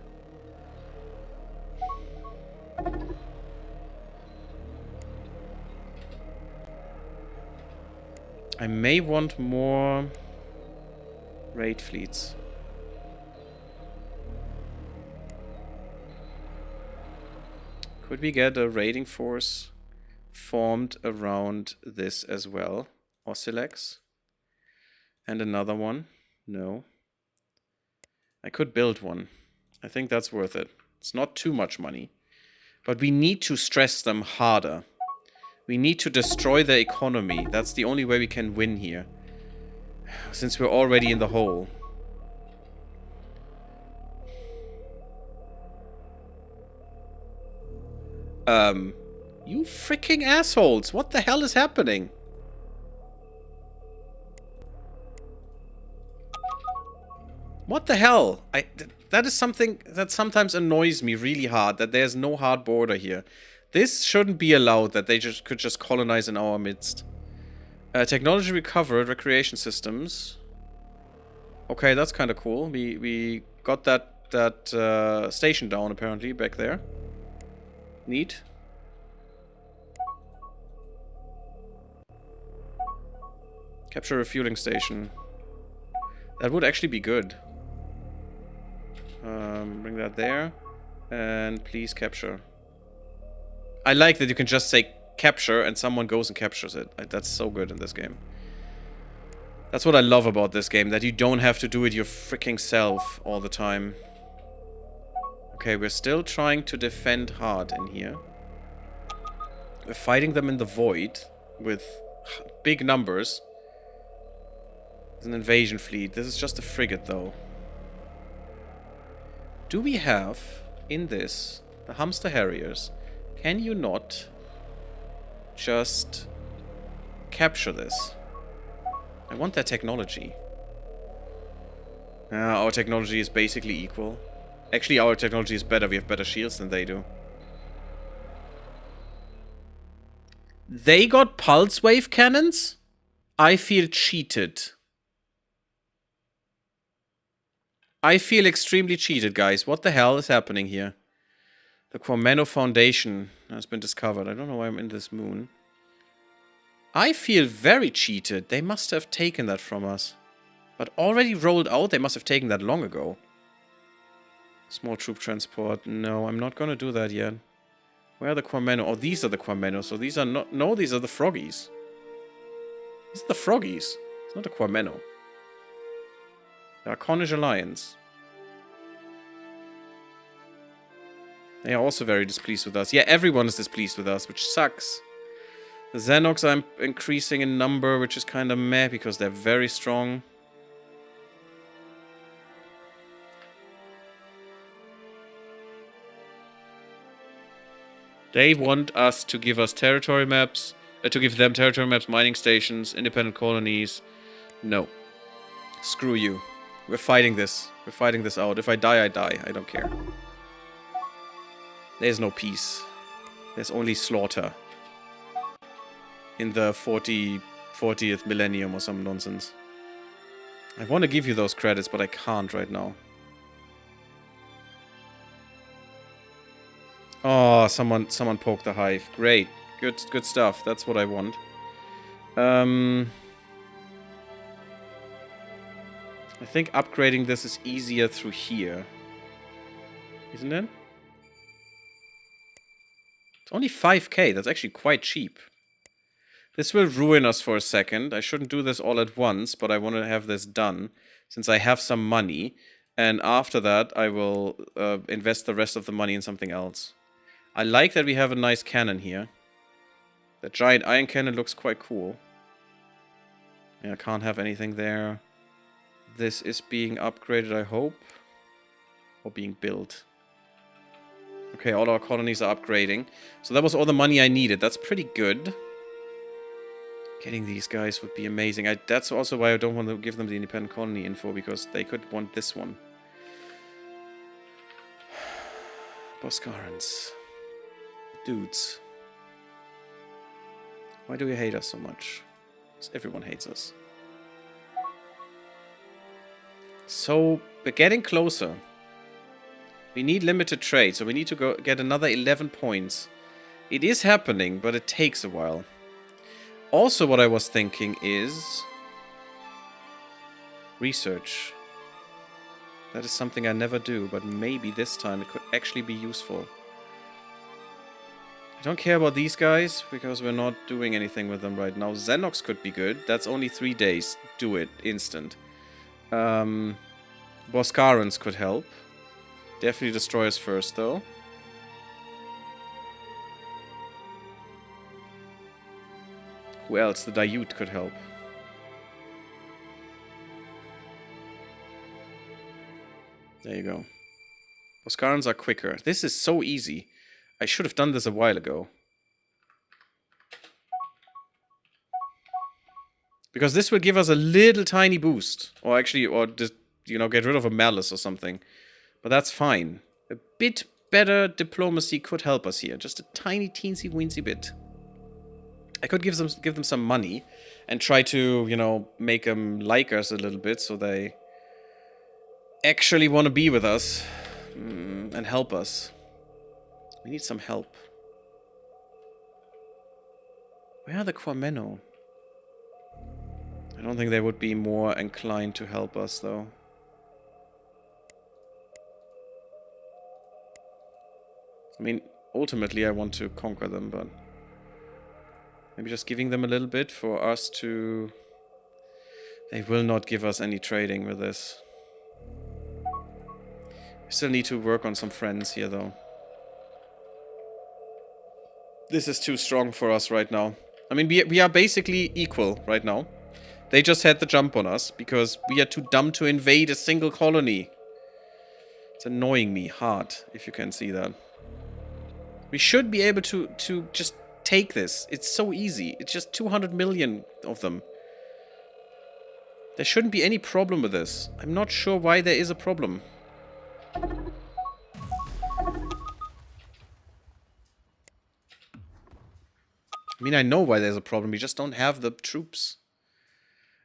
I may want more raid fleets. Could we get a raiding force formed around this as well? Ossilex? And another one? No. I could build one. I think that's worth it. It's not too much money. But we need to stress them harder. We need to destroy their economy. That's the only way we can win here. Since we're already in the hole. You freaking assholes! What the hell is happening? What the hell? That is something that sometimes annoys me really hard, that there's no hard border here. This shouldn't be allowed, that they could just colonize in our midst. Technology recovered, recreation systems. Okay, that's kind of cool. We got that station down, apparently, back there. Neat. Capture a refueling station. That would actually be good. Bring that there. And please capture. I like that you can just say capture and someone goes and captures it. That's so good in this game. That's what I love about this game, that you don't have to do it your freaking self all the time. Okay, we're still trying to defend hard in here. We're fighting them in the void with big numbers. There's an invasion fleet. This is just a frigate, though. Do we have, in this, the Hamster Harriers? Can you not just capture this? I want that technology. Our technology is basically equal. Actually, our technology is better. We have better shields than they do. They got pulse wave cannons? I feel cheated. I feel extremely cheated, guys. What the hell is happening here? The Quameno Foundation has been discovered. I don't know why I'm in this moon. I feel very cheated. They must have taken that from us. But already rolled out? They must have taken that long ago. Small troop transport. No, I'm not gonna do that yet. Where are the Quameno? Oh, these are the Quameno. So these are not... No, these are the Froggies. These are the Froggies. It's not the Quameno. The Arconish Alliance. They are also very displeased with us. Yeah, everyone is displeased with us, which sucks. The Xenox are increasing in number, which is kind of meh, because they're very strong. They want us to give us territory maps, to give them territory maps, mining stations, independent colonies. No. Screw you. We're fighting this. We're fighting this out. If I die, I die. I don't care. There's no peace. There's only slaughter. In the 40th millennium or some nonsense. I want to give you those credits, but I can't right now. Oh, someone poked the hive. Great. Good stuff. That's what I want. I think upgrading this is easier through here. Isn't it? It's only 5k. That's actually quite cheap. This will ruin us for a second. I shouldn't do this all at once, but I want to have this done since I have some money. And after that, I will invest the rest of the money in something else. I like that we have a nice cannon here. The giant iron cannon looks quite cool. Yeah, I can't have anything there. This is being upgraded, I hope. Or being built. Okay, all our colonies are upgrading. So that was all the money I needed. That's pretty good. Getting these guys would be amazing. That's also why I don't want to give them the independent colony info, because they could want this one. Boscarans. Dudes. Why do you hate us so much? Because everyone hates us. So, we're getting closer. We need limited trade, so we need to go get another 11 points. It is happening, but it takes a while. Also, what I was thinking is... research. That is something I never do, but maybe this time it could actually be useful. I don't care about these guys, because we're not doing anything with them right now. Xenox could be good. That's only 3 days. Do it. Instant. Boscarans could help. Definitely destroy us first, though. Who else? The Daiute could help. There you go. Boscarans are quicker. This is so easy. I should have done this a while ago. Because this will give us a little tiny boost. Or actually, or just, you know, get rid of a malice or something. But that's fine. A bit better diplomacy could help us here. Just a tiny, teensy-weensy bit. I could give them some money and try to, you know, make them like us a little bit so they actually want to be with us and help us. We need some help. Where are the Quameno? I don't think they would be more inclined to help us, though. I mean, ultimately I want to conquer them, but... maybe just giving them a little bit for us to... They will not give us any trading with this. We still need to work on some friends here, though. This is too strong for us right now. I mean, we are basically equal right now. They just had the jump on us because we are too dumb to invade a single colony. It's annoying me hard, if you can see that. We should be able to just take this. It's so easy. It's just 200 million of them. There shouldn't be any problem with this. I'm not sure why there is a problem. I mean, I know why there's a problem. We just don't have the troops.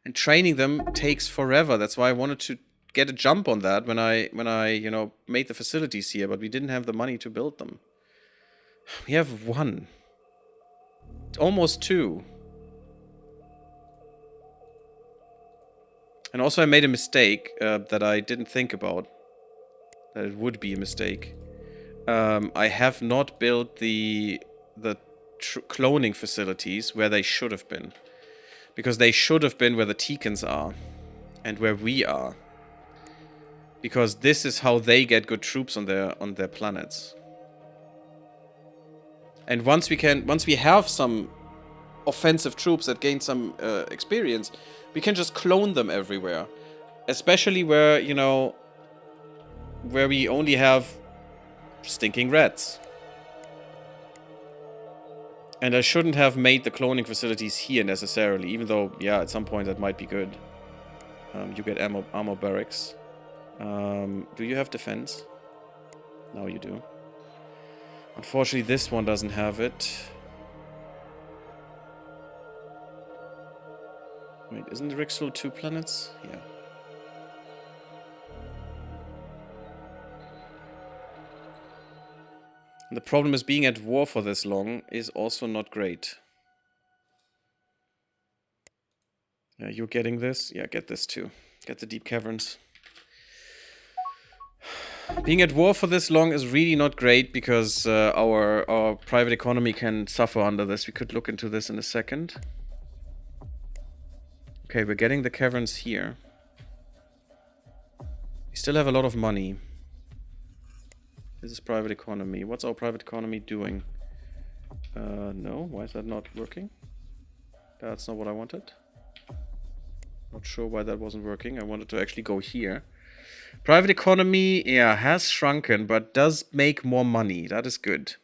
And training them takes forever. That's why I wanted to get a jump on that when I you know, made the facilities here, but we didn't have the money to build them. We have one. Almost two. And also I made a mistake that I didn't think about. That it would be a mistake. I have not built the cloning facilities where they should have been. Because they should have been where the Teekans are. And where we are. Because this is how they get good troops on their planets. And once we have some offensive troops that gain some experience, we can just clone them everywhere. Especially where, you know, where we only have stinking rats. And I shouldn't have made the cloning facilities here necessarily, even though, yeah, at some point that might be good. You get armor barracks. Do you have defense? No, you do. Unfortunately, this one doesn't have it. Wait, isn't Rixel 2 planets? Yeah. And the problem is being at war for this long is also not great. Yeah, you're getting this? Yeah, get this too. Get the deep caverns. Being at war for this long is really not great because our private economy can suffer under this. We could look into this in a second. Okay, we're getting the caverns here. We still have a lot of money. This is private economy. What's our private economy doing? No, why is that not working? That's not what I wanted. Not sure why that wasn't working. I wanted to actually go here. Private economy, yeah, has shrunken, but does make more money. That is good.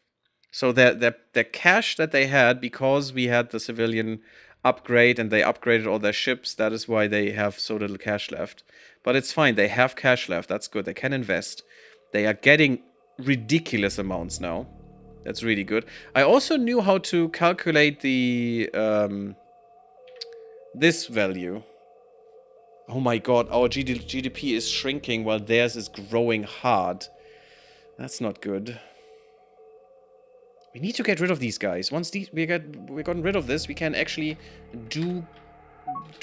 So the cash that they had, because we had the civilian upgrade and they upgraded all their ships, that is why they have so little cash left. But it's fine. They have cash left. That's good. They can invest. They are getting ridiculous amounts now. That's really good. I also knew how to calculate the this value. Oh my god, our GDP is shrinking while theirs is growing hard. That's not good. We need to get rid of these guys. Once we gotten rid of this, we can actually do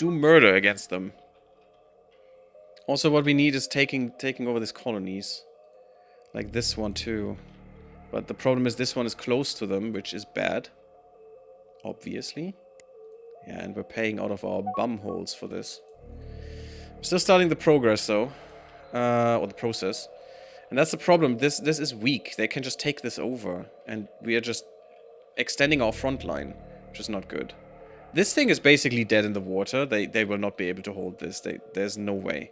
murder against them. Also, what we need is taking over these colonies. Like this one too. But the problem is this one is close to them, which is bad. Obviously. Yeah, and we're paying out of our bum holes for this. I'm still starting the progress though. Or the process. And that's the problem. This is weak. They can just take this over. And we are just extending our front line, which is not good. This thing is basically dead in the water. They will not be able to hold this. There's no way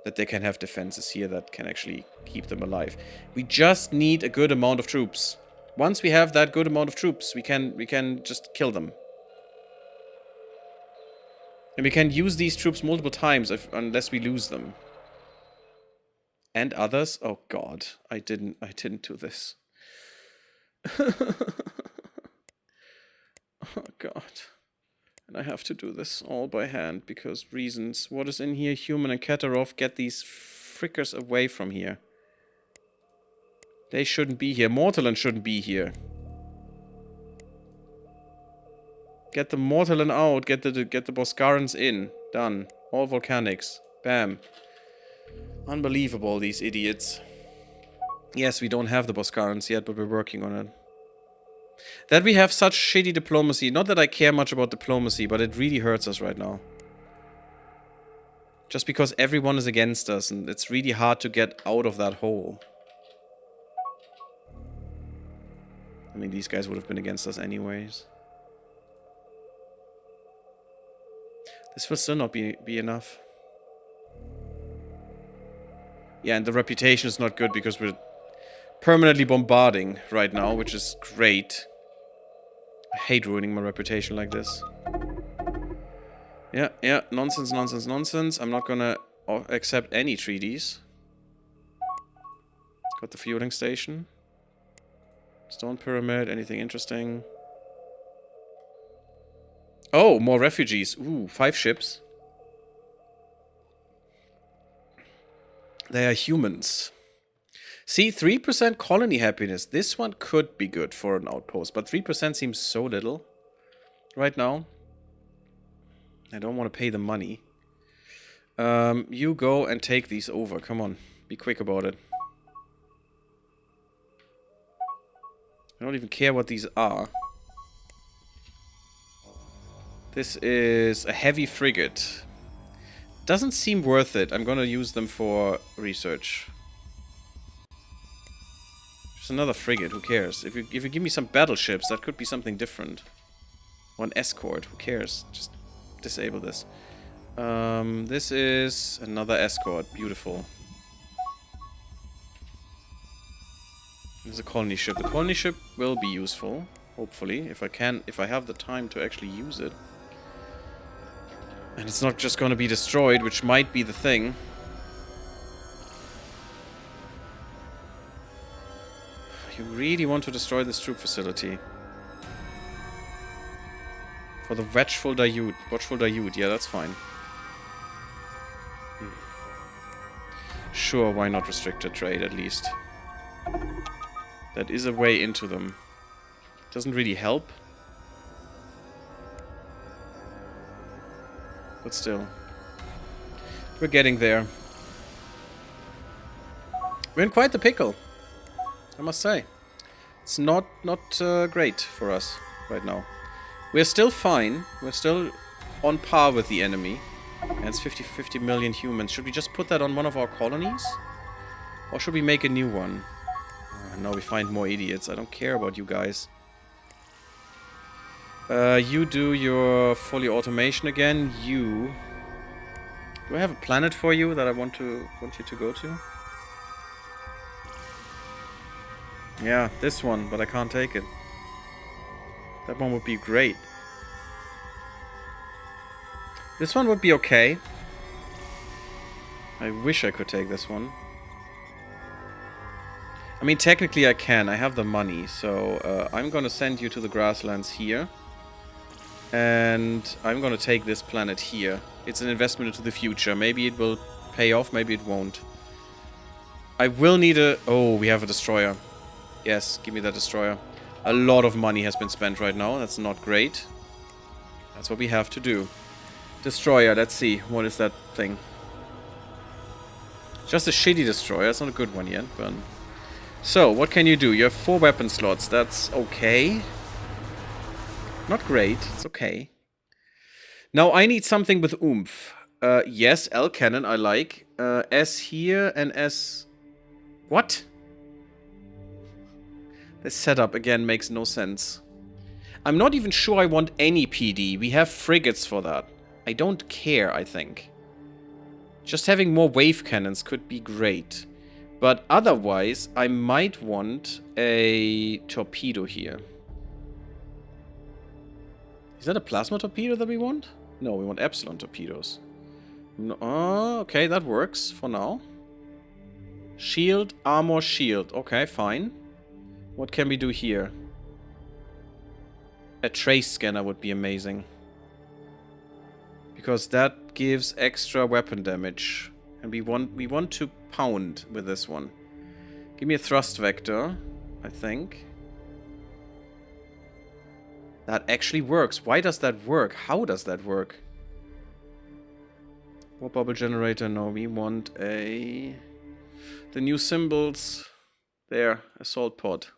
that they can have defenses here that can actually keep them alive. We just need a good amount of troops. Once we have that good amount of troops, we can just kill them. And we can use these troops multiple times unless we lose them. And others? Oh god, I didn't do this. Oh god. And I have to do this all by hand because reasons. What is in here? Human and Katarov. Get these frickers away from here. They shouldn't be here. Mortalan shouldn't be here. Get the Mortalan out. Get the Boskarans in. Done. All volcanics. Bam. Unbelievable, these idiots. Yes, we don't have the Boskarans yet, but we're working on it. That we have such shitty diplomacy. Not that I care much about diplomacy, but it really hurts us right now. Just because everyone is against us, and it's really hard to get out of that hole. I mean, these guys would have been against us anyways. This will still not be enough. Yeah, and the reputation is not good because we're permanently bombarding right now, which is great. I hate ruining my reputation like this. Yeah, nonsense, nonsense, nonsense. I'm not gonna accept any treaties. Got the fueling station. Stone pyramid, anything interesting? Oh, more refugees. Ooh, 5 ships. They are humans. See, 3% colony happiness. This one could be good for an outpost, but 3% seems so little right now. I don't want to pay the money. You go and take these over. Come on. Be quick about it. I don't even care what these are. This is a heavy frigate. Doesn't seem worth it. I'm gonna use them for research. Just another frigate, who cares? If you give me some battleships, that could be something different. One escort, who cares? Just disable this. This is another escort. Beautiful. There's a colony ship. The colony ship will be useful, hopefully, if I have the time to actually use it. And it's not just gonna be destroyed, which might be the thing. You really want to destroy this troop facility. For the watchful Daryut, yeah, that's fine. Sure, why not restricted trade, at least. That is a way into them. Doesn't really help. But still. We're getting there. We're in quite the pickle, I must say. It's not great for us right now. We're still fine. We're still on par with the enemy. And it's 50 million humans. Should we just put that on one of our colonies? Or should we make a new one? Now we find more idiots. I don't care about you guys. You do your fully automation again. You... Do I have a planet for you that I want you to go to? Yeah, this one, but I can't take it. That one would be great. This one would be okay. I wish I could take this one. I mean, technically I can. I have the money, so I'm gonna send you to the grasslands here. And I'm gonna take this planet here. It's an investment into the future. Maybe it will pay off, maybe it won't. I will need a... Oh, we have a destroyer. Yes, give me that destroyer. A lot of money has been spent right now. That's not great. That's what we have to do. Destroyer, let's see. What is that thing? Just a shitty destroyer. It's not a good one yet, but... So, what can you do? You have 4 weapon slots. That's okay. Not great. It's okay. Now, I need something with oomph. Yes, L cannon, I like. S here and S... What? This setup, again, makes no sense. I'm not even sure I want any PD. We have frigates for that. I don't care, I think. Just having more wave cannons could be great. But otherwise, I might want a torpedo here. Is that a plasma torpedo that we want? No, we want epsilon torpedoes. No, okay, that works for now. Shield, armor, shield. Okay, fine. What can we do here? A trace scanner would be amazing. Because that gives extra weapon damage. And we want to pound with this one. Give me a thrust vector, I think. That actually works. Why does that work? How does that work? Warp bubble generator, no, we want a... The new symbols. There, assault pod.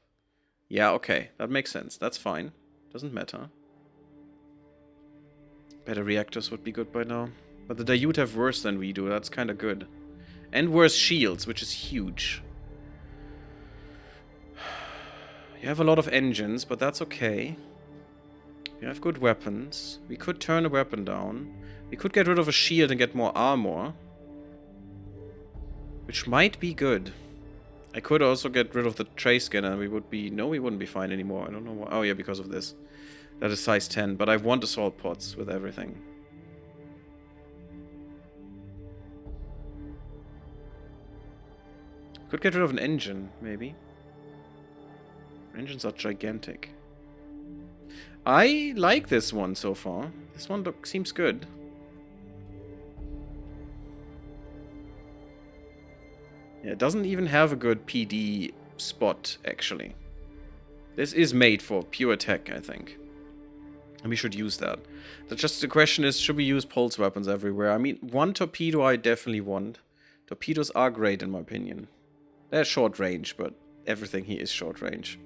Yeah, okay, that makes sense. That's fine. Doesn't matter. Better reactors would be good by now. But the Daryut have worse than we do. That's kind of good. And worse shields, which is huge. You have a lot of engines, but that's okay. You have good weapons. We could turn a weapon down. We could get rid of a shield and get more armor. Which might be good. I could also get rid of the trace scanner. We would be... No, we wouldn't be fine anymore. I don't know why. Oh, yeah, because of this. That is size 10. But I want assault pods with everything. Could get rid of an engine, maybe. Engines are gigantic. I like this one so far. This one seems good. Yeah, it doesn't even have a good PD spot, actually. This is made for pure attack, I think. And we should use that. Just the question is, should we use pulse weapons everywhere? I mean, one torpedo I definitely want. Torpedoes are great, in my opinion. They're short range, but everything here is short range.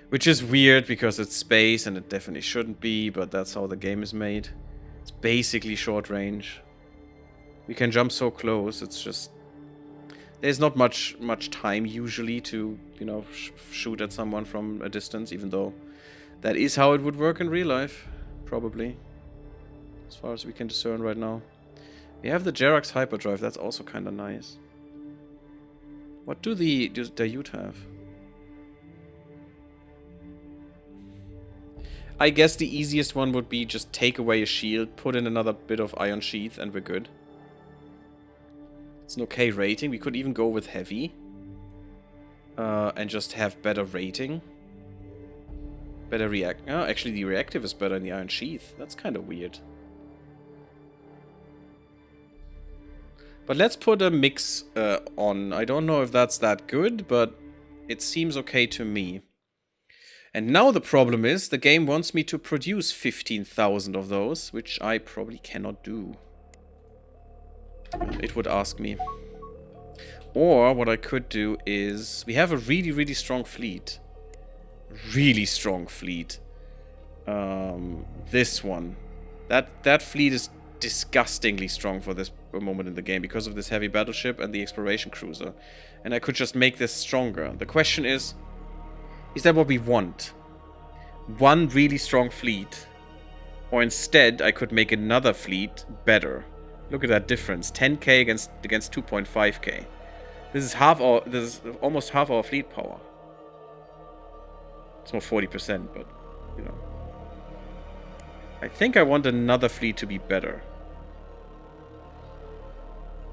Which is weird, because it's space, and it definitely shouldn't be, but that's how the game is made. It's basically short range. We can jump so close, it's just... There's not much time, usually, to, you know, shoot at someone from a distance, even though that is how it would work in real life, probably. As far as we can discern right now. We have the Jerax hyperdrive, that's also kind of nice. What do the Ute have? I guess the easiest one would be just take away a shield, put in another bit of iron sheath, and we're good. It's an okay rating. We could even go with heavy. And just have better rating. Better react. Oh, actually the reactive is better in the iron sheath. That's kind of weird. But let's put a mix on. I don't know if that's that good, but it seems okay to me. And now the problem is, the game wants me to produce 15,000 of those, which I probably cannot do. It would ask me. Or what I could do is... We have a really, really strong fleet. Really strong fleet. This one. That fleet is disgustingly strong for this moment in the game because of this heavy battleship and the exploration cruiser. And I could just make this stronger. The question is that what we want? One really strong fleet? Or instead, I could make another fleet better. Look at that difference. 10k against 2.5k. This is almost half our fleet power. It's not 40%, but you know. I think I want another fleet to be better.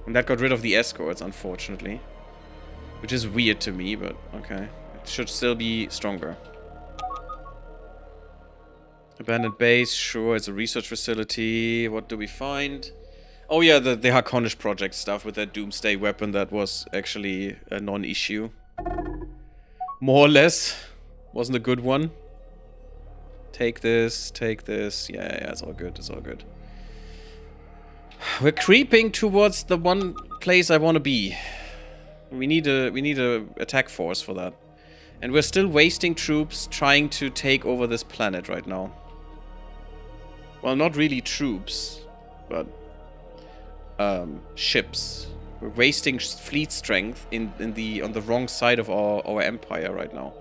And that got rid of the escorts, unfortunately. Which is weird to me, but okay. It should still be stronger. Abandoned base, sure, it's a research facility. What do we find? Oh yeah, the Harkonish project stuff with that doomsday weapon that was actually a non-issue. More or less. Wasn't a good one. Take this, take this. Yeah, it's all good, it's all good. We're creeping towards the one place I want to be. We need a attack force for that. And we're still wasting troops trying to take over this planet right now. Well, not really troops, but ships. We're wasting fleet strength on the wrong side of our empire right now,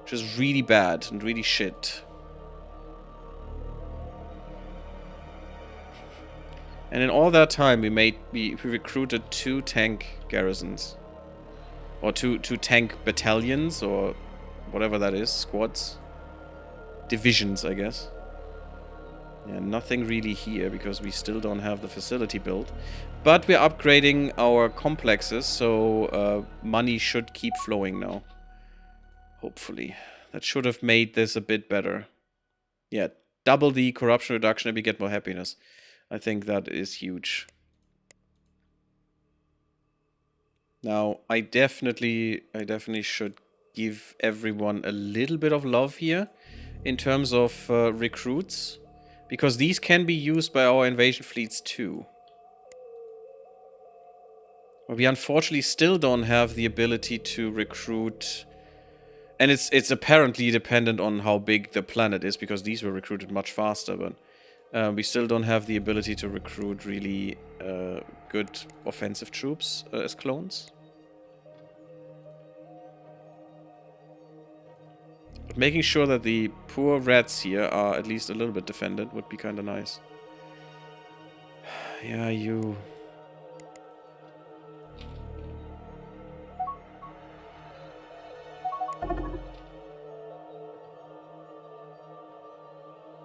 which is really bad and really shit. And in all that time, we recruited 2 tank garrisons, or two tank battalions, or whatever that is, squads, divisions, I guess. Yeah, nothing really here, because we still don't have the facility built. But we're upgrading our complexes, so money should keep flowing now. Hopefully. That should have made this a bit better. Yeah, double the corruption reduction and we get more happiness. I think that is huge. Now, I definitely should give everyone a little bit of love here in terms of recruits. Because these can be used by our invasion fleets too. But we unfortunately still don't have the ability to recruit. And it's apparently dependent on how big the planet is, because these were recruited much faster, but we still don't have the ability to recruit really good offensive troops as clones. But making sure that the poor rats here are at least a little bit defended would be kind of nice. Yeah, you...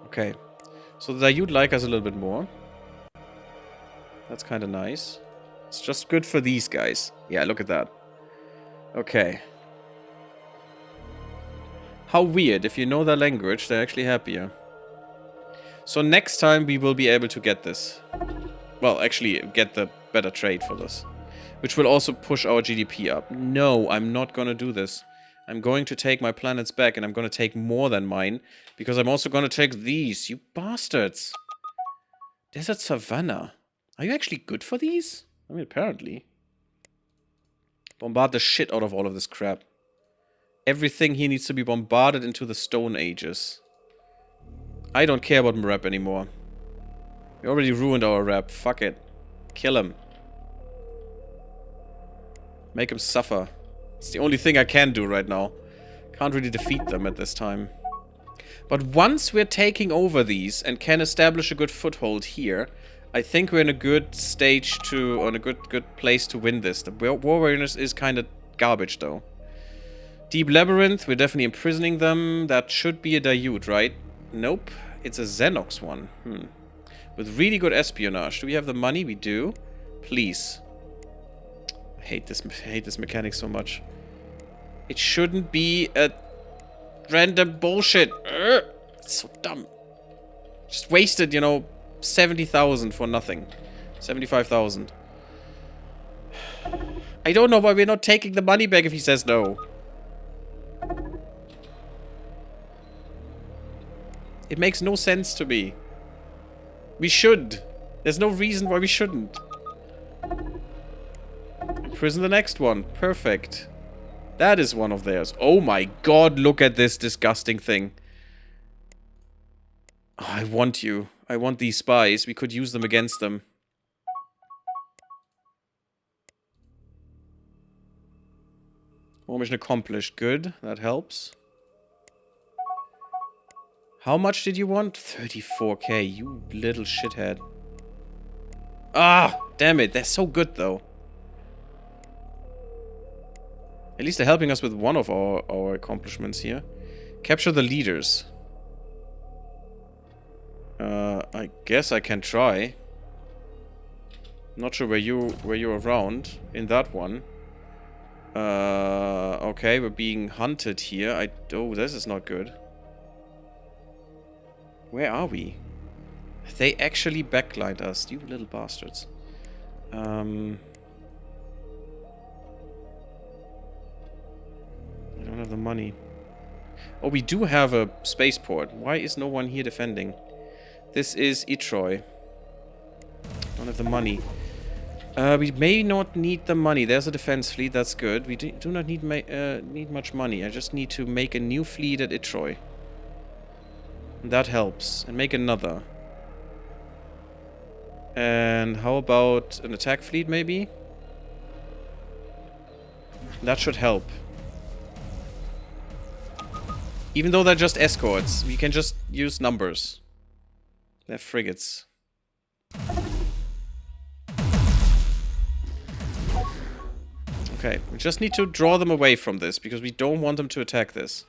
Okay. So the Dayud like us a little bit more. That's kind of nice. It's just good for these guys. Yeah, look at that. Okay. How weird. If you know their language, they're actually happier. So next time we will be able to get this. Well, actually get the better trade for this. which will also push our GDP up. No, I'm not gonna do this. I'm going to take my planets back, and I'm gonna take more than mine, because I'm also gonna take these, you bastards. Desert Savannah. Are you actually good for these? I mean, apparently. Bombard the shit out of all of this crap. Everything here needs to be bombarded into the Stone Ages. I don't care about Mrep anymore. We already ruined our rep. Fuck it. Kill him. Make him suffer. It's the only thing I can do right now. Can't really defeat them at this time. But once we're taking over these and can establish a good foothold here, I think we're in a good stage to, or in a good place to win this. The war awareness is kind of garbage though. Deep Labyrinth, we're definitely imprisoning them. That should be a Daiute, right? Nope. It's a Xenox one. With really good espionage. Do we have the money? We do. Please. I hate this mechanic so much. It shouldn't be a random bullshit. It's so dumb. Just wasted, you know, 70,000 for nothing. 75,000. I don't know why we're not taking the money back if he says no. It makes no sense to me. We should. There's no reason why we shouldn't. Imprison the next one. Perfect. That is one of theirs. Oh my god, look at this disgusting thing. Oh, I want you. I want these spies. We could use them against them. War mission accomplished. Good. That helps. How much did you want? 34k, you little shithead. Ah, damn it. They're so good, though. At least they're helping us with one of our accomplishments here. Capture the leaders. I guess I can try. Not sure where you're around in that one. Okay, we're being hunted here. Oh, this is not good. Where are we? They actually backlined us, you little bastards. I don't have the money. Oh, we do have a spaceport. Why is no one here defending? This is Itroy. Don't have the money. We may not need the money. There's a defense fleet. That's good. We do not need much money. I just need to make a new fleet at Itroy. That helps. And make another. And how about an attack fleet, maybe? That should help. Even though they're just escorts, we can just use numbers. They're frigates. Okay, we just need to draw them away from this, because we don't want them to attack this.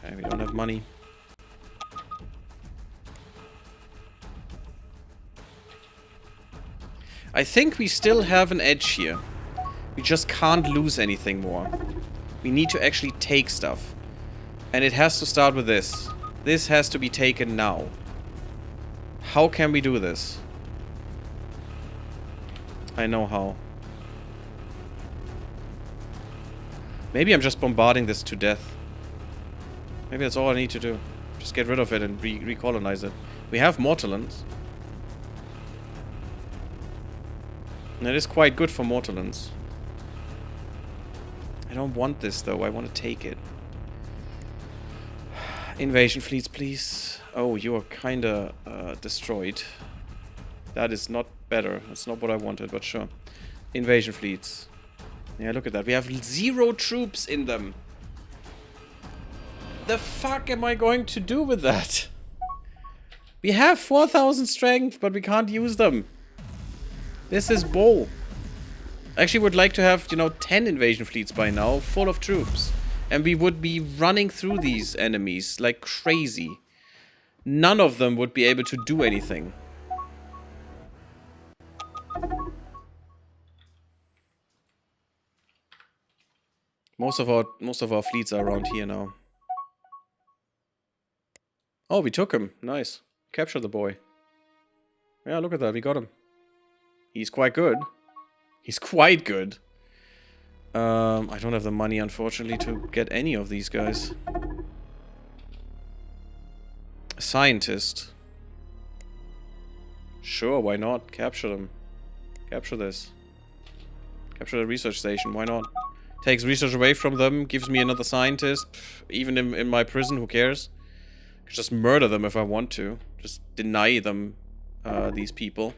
Okay, we don't have money. I think we still have an edge here. We just can't lose anything more. We need to actually take stuff. And it has to start with this. This has to be taken now. How can we do this? I know how. Maybe I'm just bombarding this to death. Maybe that's all I need to do. Just get rid of it and recolonize it. We have Mortalans. And it is quite good for Mortalans. I don't want this though, I want to take it. Invasion fleets, please. Oh, you're kinda destroyed. That is not better. That's not what I wanted, but sure. Invasion fleets. Yeah, look at that. We have 0 troops in them. The fuck am I going to do with that? We have 4,000 strength, but we can't use them. This is bull. I actually would like to have, you know, 10 invasion fleets by now, full of troops. And we would be running through these enemies like crazy. None of them would be able to do anything. Most of our fleets are around here now. Oh, we took him. Nice. Capture the boy. Yeah, look at that. We got him. He's quite good. He's quite good. I don't have the money, unfortunately, to get any of these guys. A scientist. Sure, why not? Capture them. Capture this. Capture the research station, why not? Takes research away from them, gives me another scientist. Pff, even in my prison, who cares? Just murder them if I want to. Just deny them, these people.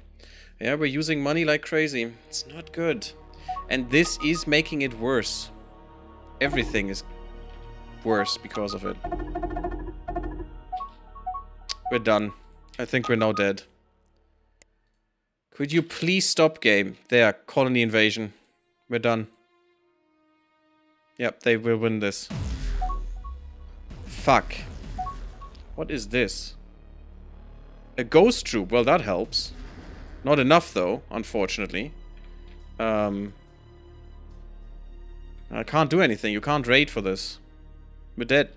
Yeah, we're using money like crazy. It's not good. And this is making it worse. Everything is worse because of it. We're done. I think we're now dead. Could you please stop game? There, colony invasion. We're done. Yep, they will win this. Fuck. What is this? A ghost troop. Well, that helps. Not enough, though, unfortunately. I can't do anything. You can't raid for this. We're dead.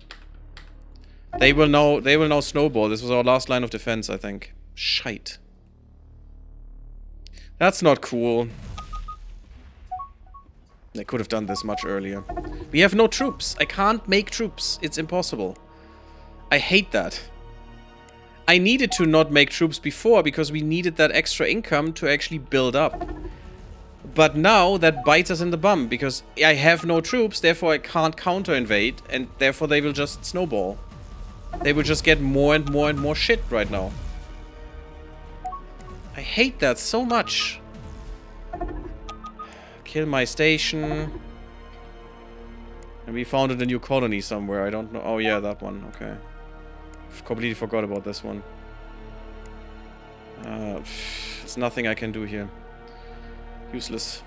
They will now snowball. This was our last line of defense, I think. Shite. That's not cool. They could have done this much earlier. We have no troops. I can't make troops. It's impossible. I hate that. I needed to not make troops before because we needed that extra income to actually build up. But now that bites us in the bum because I have no troops, therefore I can't counter-invade, and therefore they will just snowball. They will just get more and more and more shit right now. I hate that so much. Kill my station. And we founded a new colony somewhere. I don't know. Oh yeah, that one. Okay. Completely forgot about this one. There's nothing I can do here. Useless.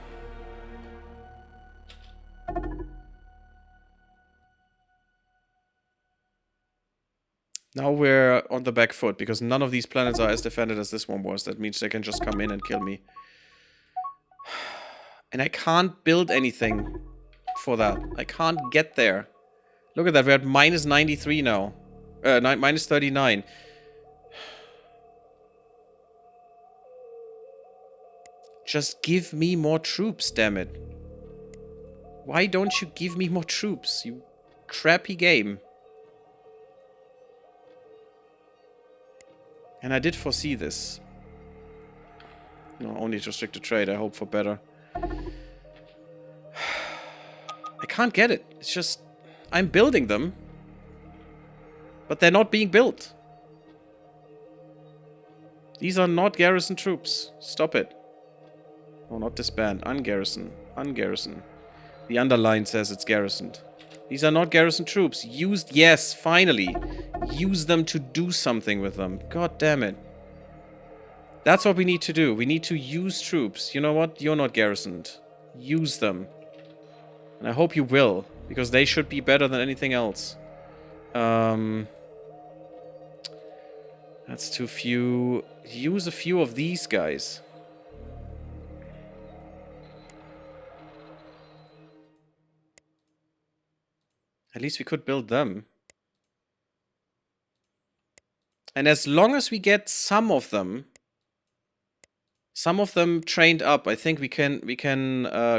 Now we're on the back foot because none of these planets are as defended as this one was. That means they can just come in and kill me. And I can't build anything for that. I can't get there. Look at that. We're at minus 93 now. Minus 39. Just give me more troops, damn it. Why don't you give me more troops, you crappy game? And I did foresee this. No, only to restricted trade. I hope for better. I can't get it. It's just... I'm building them. But they're not being built. These are not garrison troops. Stop it. Oh, not disband. Ungarrison. Ungarrison. The underline says it's garrisoned. These are not garrison troops. Used, yes, finally. Use them to do something with them. God damn it. That's what we need to do. We need to use troops. You know what? You're not garrisoned. Use them. And I hope you will. Because they should be better than anything else. That's too few. Use a few of these guys. At least we could build them. And as long as we get some of them trained up, I think we can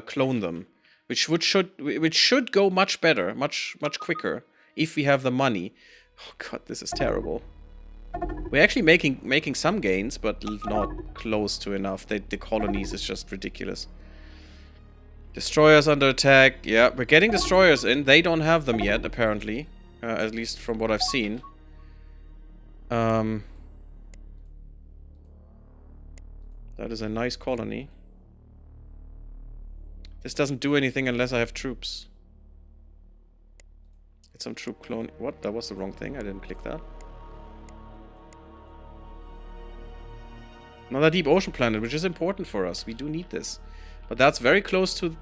clone them, which should go much better, much quicker if we have the money. Oh god, this is terrible. We're actually making some gains, but not close to enough. The colonies is just ridiculous. Destroyers under attack. Yeah, we're getting destroyers in. They don't have them yet, apparently. At least from what I've seen. That is a nice colony. This doesn't do anything unless I have troops. Get some troop clone. What? That was the wrong thing. I didn't click that. Another deep ocean planet, which is important for us. We do need this. But that's very close to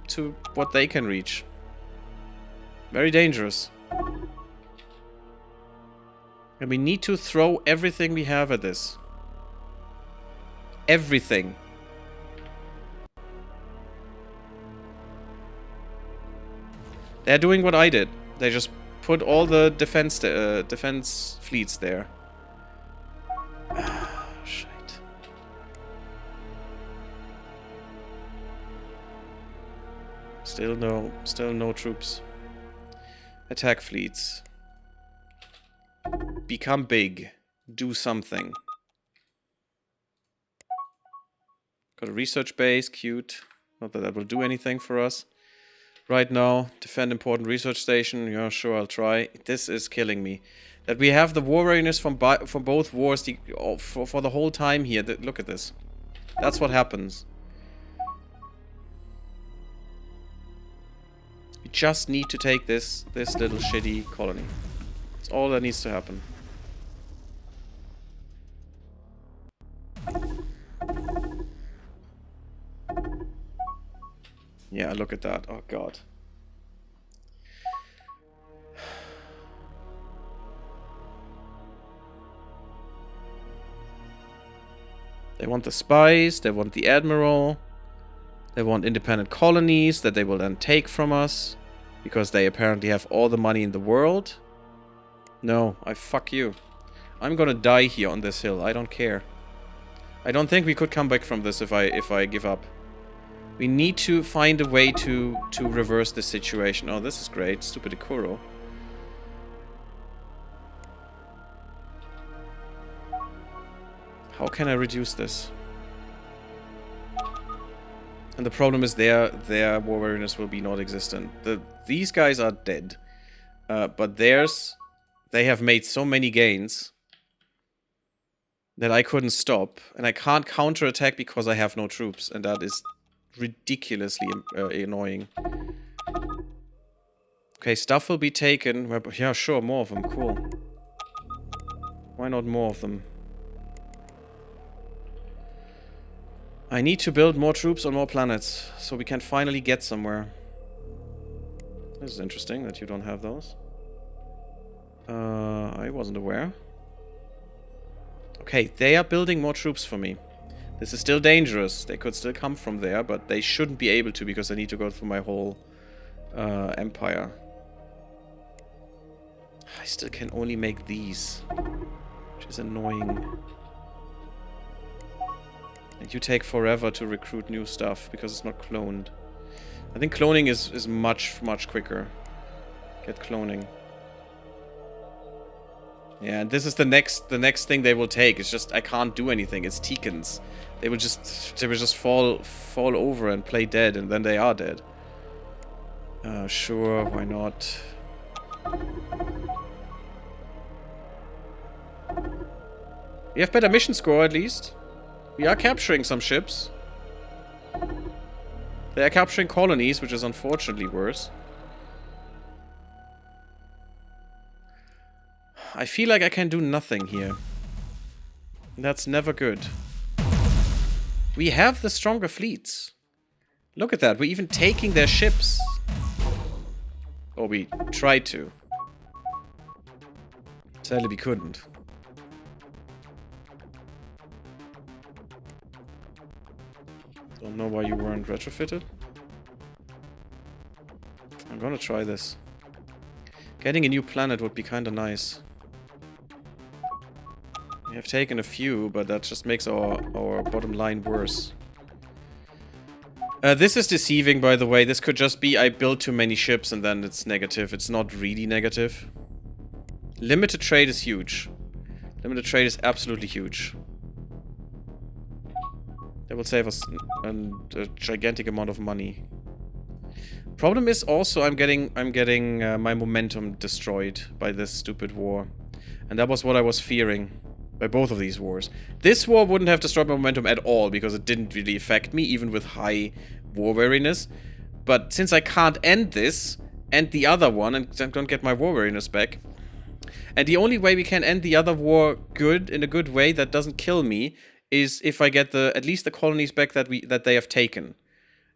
what they can reach. Very dangerous. And we need to throw everything we have at this. Everything. They're doing what I did. They just put all the defense fleets there. Still no troops. Attack fleets. Become big. Do something. Got a research base, cute. Not that that will do anything for us. Right now, defend important research station. Yeah, sure, I'll try. This is killing me. That we have the war readiness from both wars for the whole time here. Look at this. That's what happens. We just need to take this little shitty colony. That's all that needs to happen. Yeah, look at that. Oh god. They want the spies, they want the admiral, they want independent colonies that they will then take from us, because they apparently have all the money in the world. No, fuck you. I'm gonna die here on this hill, I don't care. I don't think we could come back from this if I give up. We need to find a way to reverse this situation. Oh, this is great. Stupid Ikuro. How can I reduce this? And the problem is their war weariness will be non-existent. These guys are dead. But they have made so many gains that I couldn't stop. And I can't counterattack because I have no troops. And that is ridiculously annoying. Okay, stuff will be taken. Yeah, sure, more of them. Cool. Why not more of them? I need to build more troops on more planets, so we can finally get somewhere. This is interesting that you don't have those. I wasn't aware. Okay, they are building more troops for me. This is still dangerous. They could still come from there, but they shouldn't be able to because I need to go through my whole empire. I still can only make these, which is annoying. And you take forever to recruit new stuff because it's not cloned. I think cloning is much quicker. Get cloning. Yeah, and this is the next thing they will take. It's just I can't do anything. It's Teekens. They will just fall over and play dead, and then they are dead. Sure, why not? We have better mission score at least. We are capturing some ships. They are capturing colonies, which is unfortunately worse. I feel like I can do nothing here. That's never good. We have the stronger fleets. Look at that, we're even taking their ships. Or we tried to. Sadly we couldn't. Don't know why you weren't retrofitted. I'm gonna try this. Getting a new planet would be kinda nice. We have taken a few, but that just makes our bottom line worse. This is deceiving, by the way. This could just be I built too many ships and then it's negative. It's not really negative. Limited trade is huge. Limited trade is absolutely huge. That will save us a gigantic amount of money. Problem is also I'm getting my momentum destroyed by this stupid war. And that was what I was fearing by both of these wars. This war wouldn't have destroyed my momentum at all because it didn't really affect me, even with high war weariness. But since I can't end this, and the other one, and I don't get my war weariness back. And the only way we can end the other war in a good way that doesn't kill me is if I get at least the colonies back that they have taken.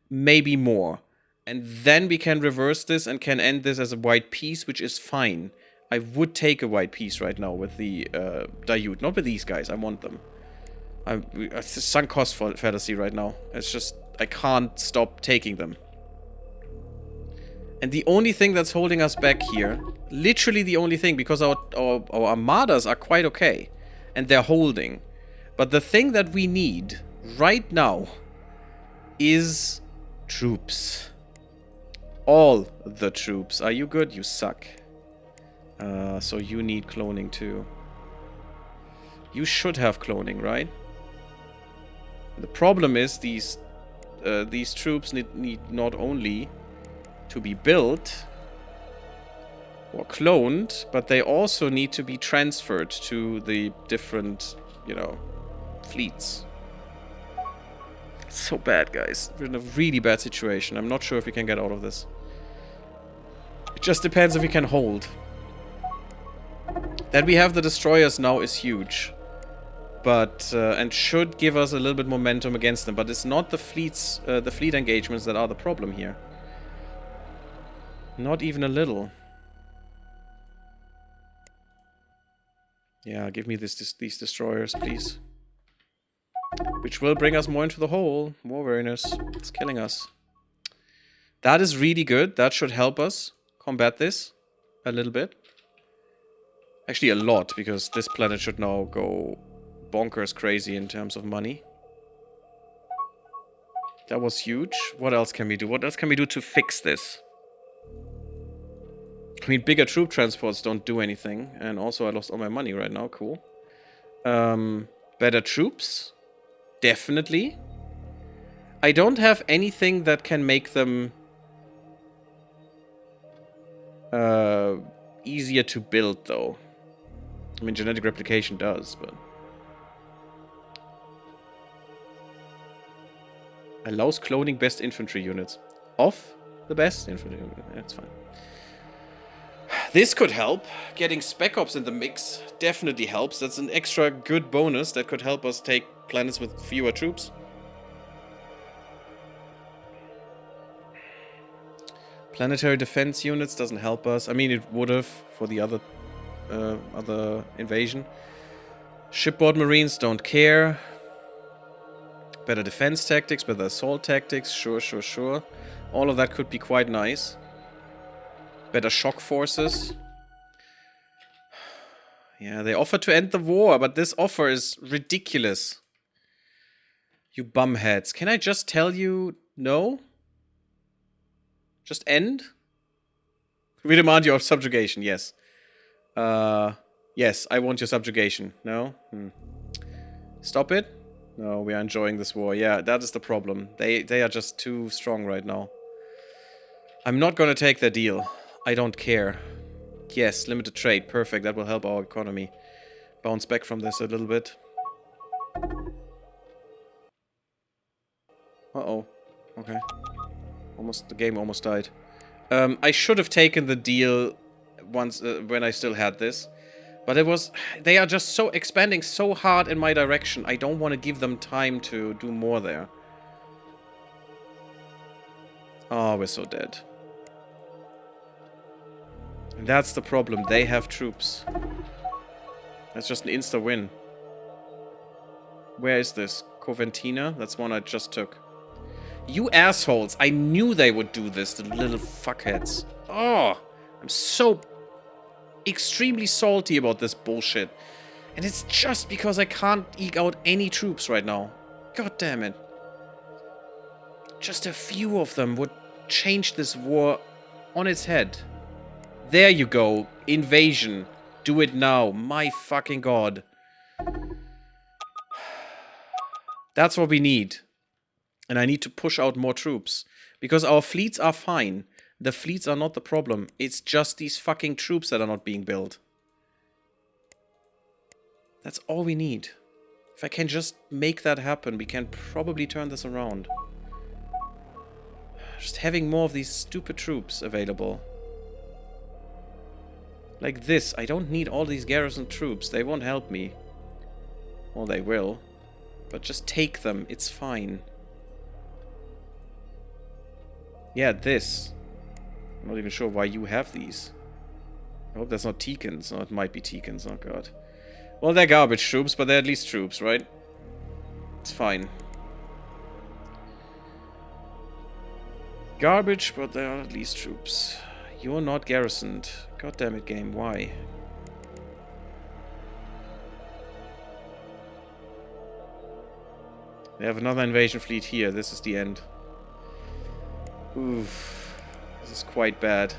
Maybe more. And then we can reverse this and can end this as a white peace, which is fine. I would take a white peace right now with the Dayut. Not with these guys, I want them. It's a sunk cost fallacy right now. It's just, I can't stop taking them. And the only thing that's holding us back here, literally the only thing, because our armadas are quite okay. And they're holding. But the thing that we need right now is troops. all the troops. Are you good? You suck. So you need cloning too. You should have cloning, right? The problem is these troops need not only to be built or cloned, but they also need to be transferred to the different, you know, fleets. It's so bad, guys. We're in a really bad situation. I'm not sure if we can get out of this. It just depends if we can hold. That we have the destroyers now is huge. But, and should give us a little bit momentum against them. But it's not the fleets, the fleet engagements that are the problem here. Not even a little. Yeah, give me these destroyers, please. Which will bring us more into the hole. More weariness. It's killing us. That is really good. That should help us combat this a little bit. Actually, a lot, because this planet should now go bonkers crazy in terms of money. That was huge. What else can we do? What else can we do to fix this? I mean, bigger troop transports don't do anything. And also, I lost all my money right now. Cool. Better troops. Definitely. I don't have anything that can make them easier to build, though. I mean, genetic replication does, but... Allows cloning best infantry units. Off the best infantry unit. That's fine. This could help. Getting Spec Ops in the mix definitely helps. That's an extra good bonus that could help us take planets with fewer troops. Planetary defense units doesn't help us. I mean, it would have for the other invasion. Shipboard Marines don't care. Better defense tactics, better assault tactics. Sure, sure, sure. All of that could be quite nice. Better shock forces. Yeah, they offer to end the war, but this offer is ridiculous. You bumheads. Can I just tell you no? Just end? We demand your subjugation, yes. Yes, I want your subjugation. No? Stop it? No, we are enjoying this war. Yeah, that is the problem. They are just too strong right now. I'm not gonna take their deal. I don't care. Yes, limited trade. Perfect. That will help our economy bounce back from this a little bit. Uh-oh. Okay. The game almost died. I should have taken the deal once when I still had this. But it was... They are just so expanding so hard in my direction. I don't want to give them time to do more there. Oh, we're so dead. And that's the problem. They have troops. That's just an insta-win. Where is this? Coventina? That's one I just took. You assholes. I knew they would do this, the little fuckheads. Oh, I'm so... extremely salty about this bullshit. And it's just because I can't eke out any troops right now. God damn it. Just a few of them would change this war on its head. There you go. Invasion. Do it now. My fucking god. That's what we need. And I need to push out more troops. Because our fleets are fine. The fleets are not the problem. It's just these fucking troops that are not being built. That's all we need. If I can just make that happen, we can probably turn this around. Just having more of these stupid troops available. Like this. I don't need all these garrison troops. They won't help me. Well, they will. But just take them. It's fine. Yeah, this. I'm not even sure why you have these. I hope that's not Teekans. Oh, it might be Teekans. Oh, God. Well, they're garbage troops, but they're at least troops, right? It's fine. Garbage, but they are at least troops. You're not garrisoned. God damn it, game. Why? They have another invasion fleet here. This is the end. Oof. This is quite bad.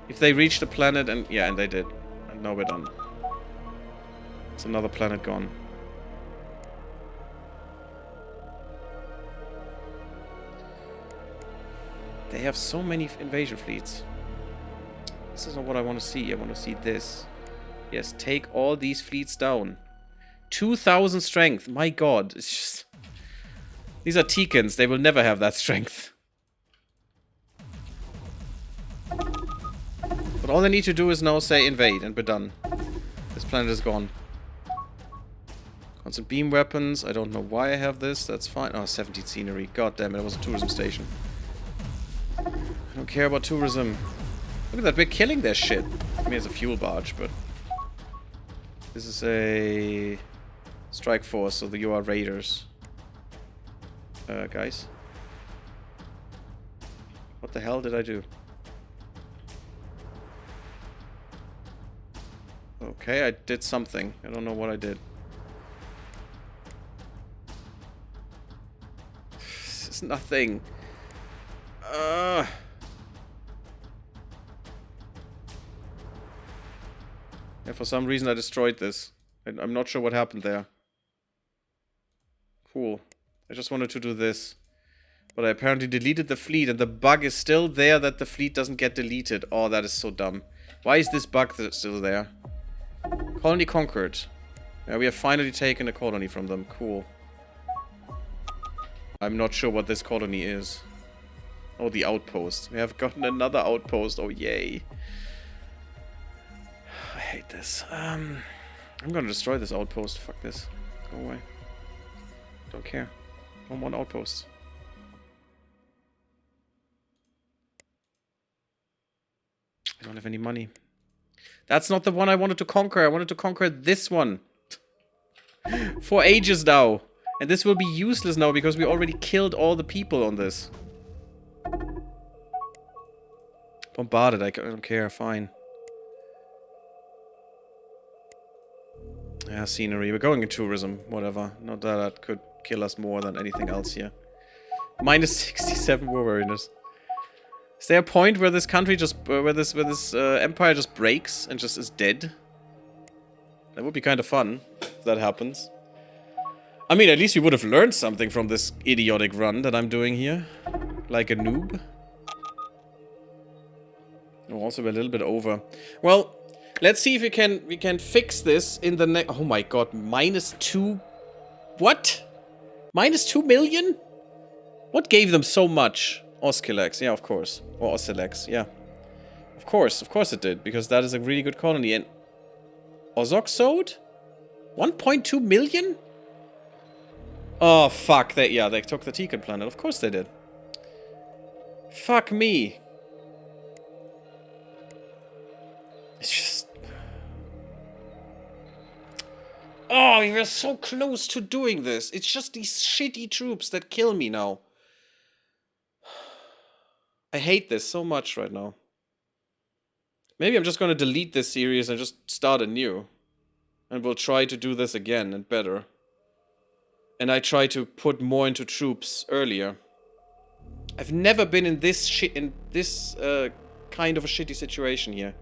If they reach the planet and... yeah, and they did. And now we're done. It's another planet gone. They have so many invasion fleets. This is not what I want to see. I want to see this. Yes, take all these fleets down. 2,000 strength. My god. It's just... these are Teekans. They will never have that strength. But all they need to do is now say invade and we're done. This planet is gone. Constant beam weapons. I don't know why I have this. That's fine. Oh, 17 scenery. God damn it. It was a tourism station. I don't care about tourism. Look at that. We're killing their shit. I mean, it's a fuel barge, but... this is a... strike force, so you are raiders. Guys. What the hell did I do? Okay, I did something. I don't know what I did. This is nothing. Yeah, for some reason I destroyed this. I'm not sure what happened there. Cool. I just wanted to do this. But I apparently deleted the fleet, and the bug is still there that the fleet doesn't get deleted. Oh, that is so dumb. Why is this bug still there? Colony conquered. Yeah, we have finally taken a colony from them. Cool. I'm not sure what this colony is. Oh, the outpost. We have gotten another outpost. Oh, yay. I hate this. I'm gonna destroy this outpost. Fuck this. Go away. Don't care. Don't want outposts. I don't have any money. That's not the one I wanted to conquer. I wanted to conquer this one. For ages now. And this will be useless now because we already killed all the people on this. Bombarded. I don't care. Fine. Yeah, scenery. We're going in tourism. Whatever. Not that that could kill us more than anything else here. Minus 67 war weariness. Is there a point where this country just... where this empire just breaks and just is dead? That would be kind of fun if that happens. I mean, at least we would have learned something from this idiotic run that I'm doing here. Like a noob. Oh, also we're a little bit over. Well, let's see if we can fix this in the next... oh my god, minus 2... what? Minus 2 million? What gave them so much? Oscilex, yeah, of course. Or Oscilex, yeah. Of course it did, because that is a really good colony. And Ozoxode? 1.2 million? Oh, fuck. They took the Teekan planet. Of course they did. Fuck me. It's just... oh, we were so close to doing this. It's just these shitty troops that kill me now. I hate this so much right now. Maybe I'm just going to delete this series and just start anew. And we'll try to do this again and better. And I try to put more into troops earlier. I've never been in this kind of a shitty situation here.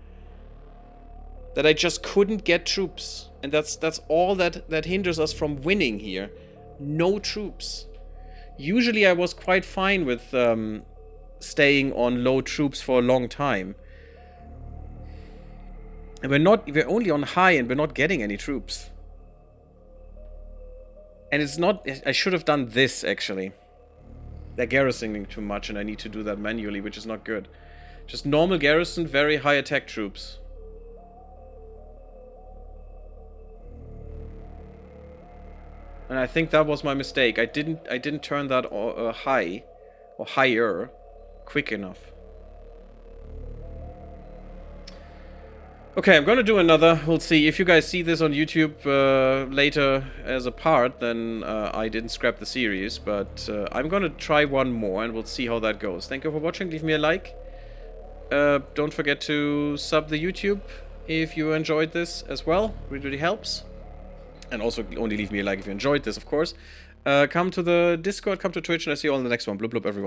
That I just couldn't get troops. And that's all that hinders us from winning here. No troops. Usually I was quite fine with staying on low troops for a long time. And we're only on high and we're not getting any troops. And it's not... I should have done this, actually. They're garrisoning too much and I need to do that manually, which is not good. Just normal garrison, very high attack troops. And I think that was my mistake. I didn't turn that high or higher quick enough. Okay, I'm gonna do another. We'll see. If you guys see this on YouTube later as a part, then I didn't scrap the series. But I'm gonna try one more and we'll see how that goes. Thank you for watching. Leave me a like. Don't forget to sub the YouTube if you enjoyed this as well. It really helps. And also only leave me a like if you enjoyed this, of course. Come to the Discord, come to Twitch, and I see you all in the next one. Blub blub, everyone.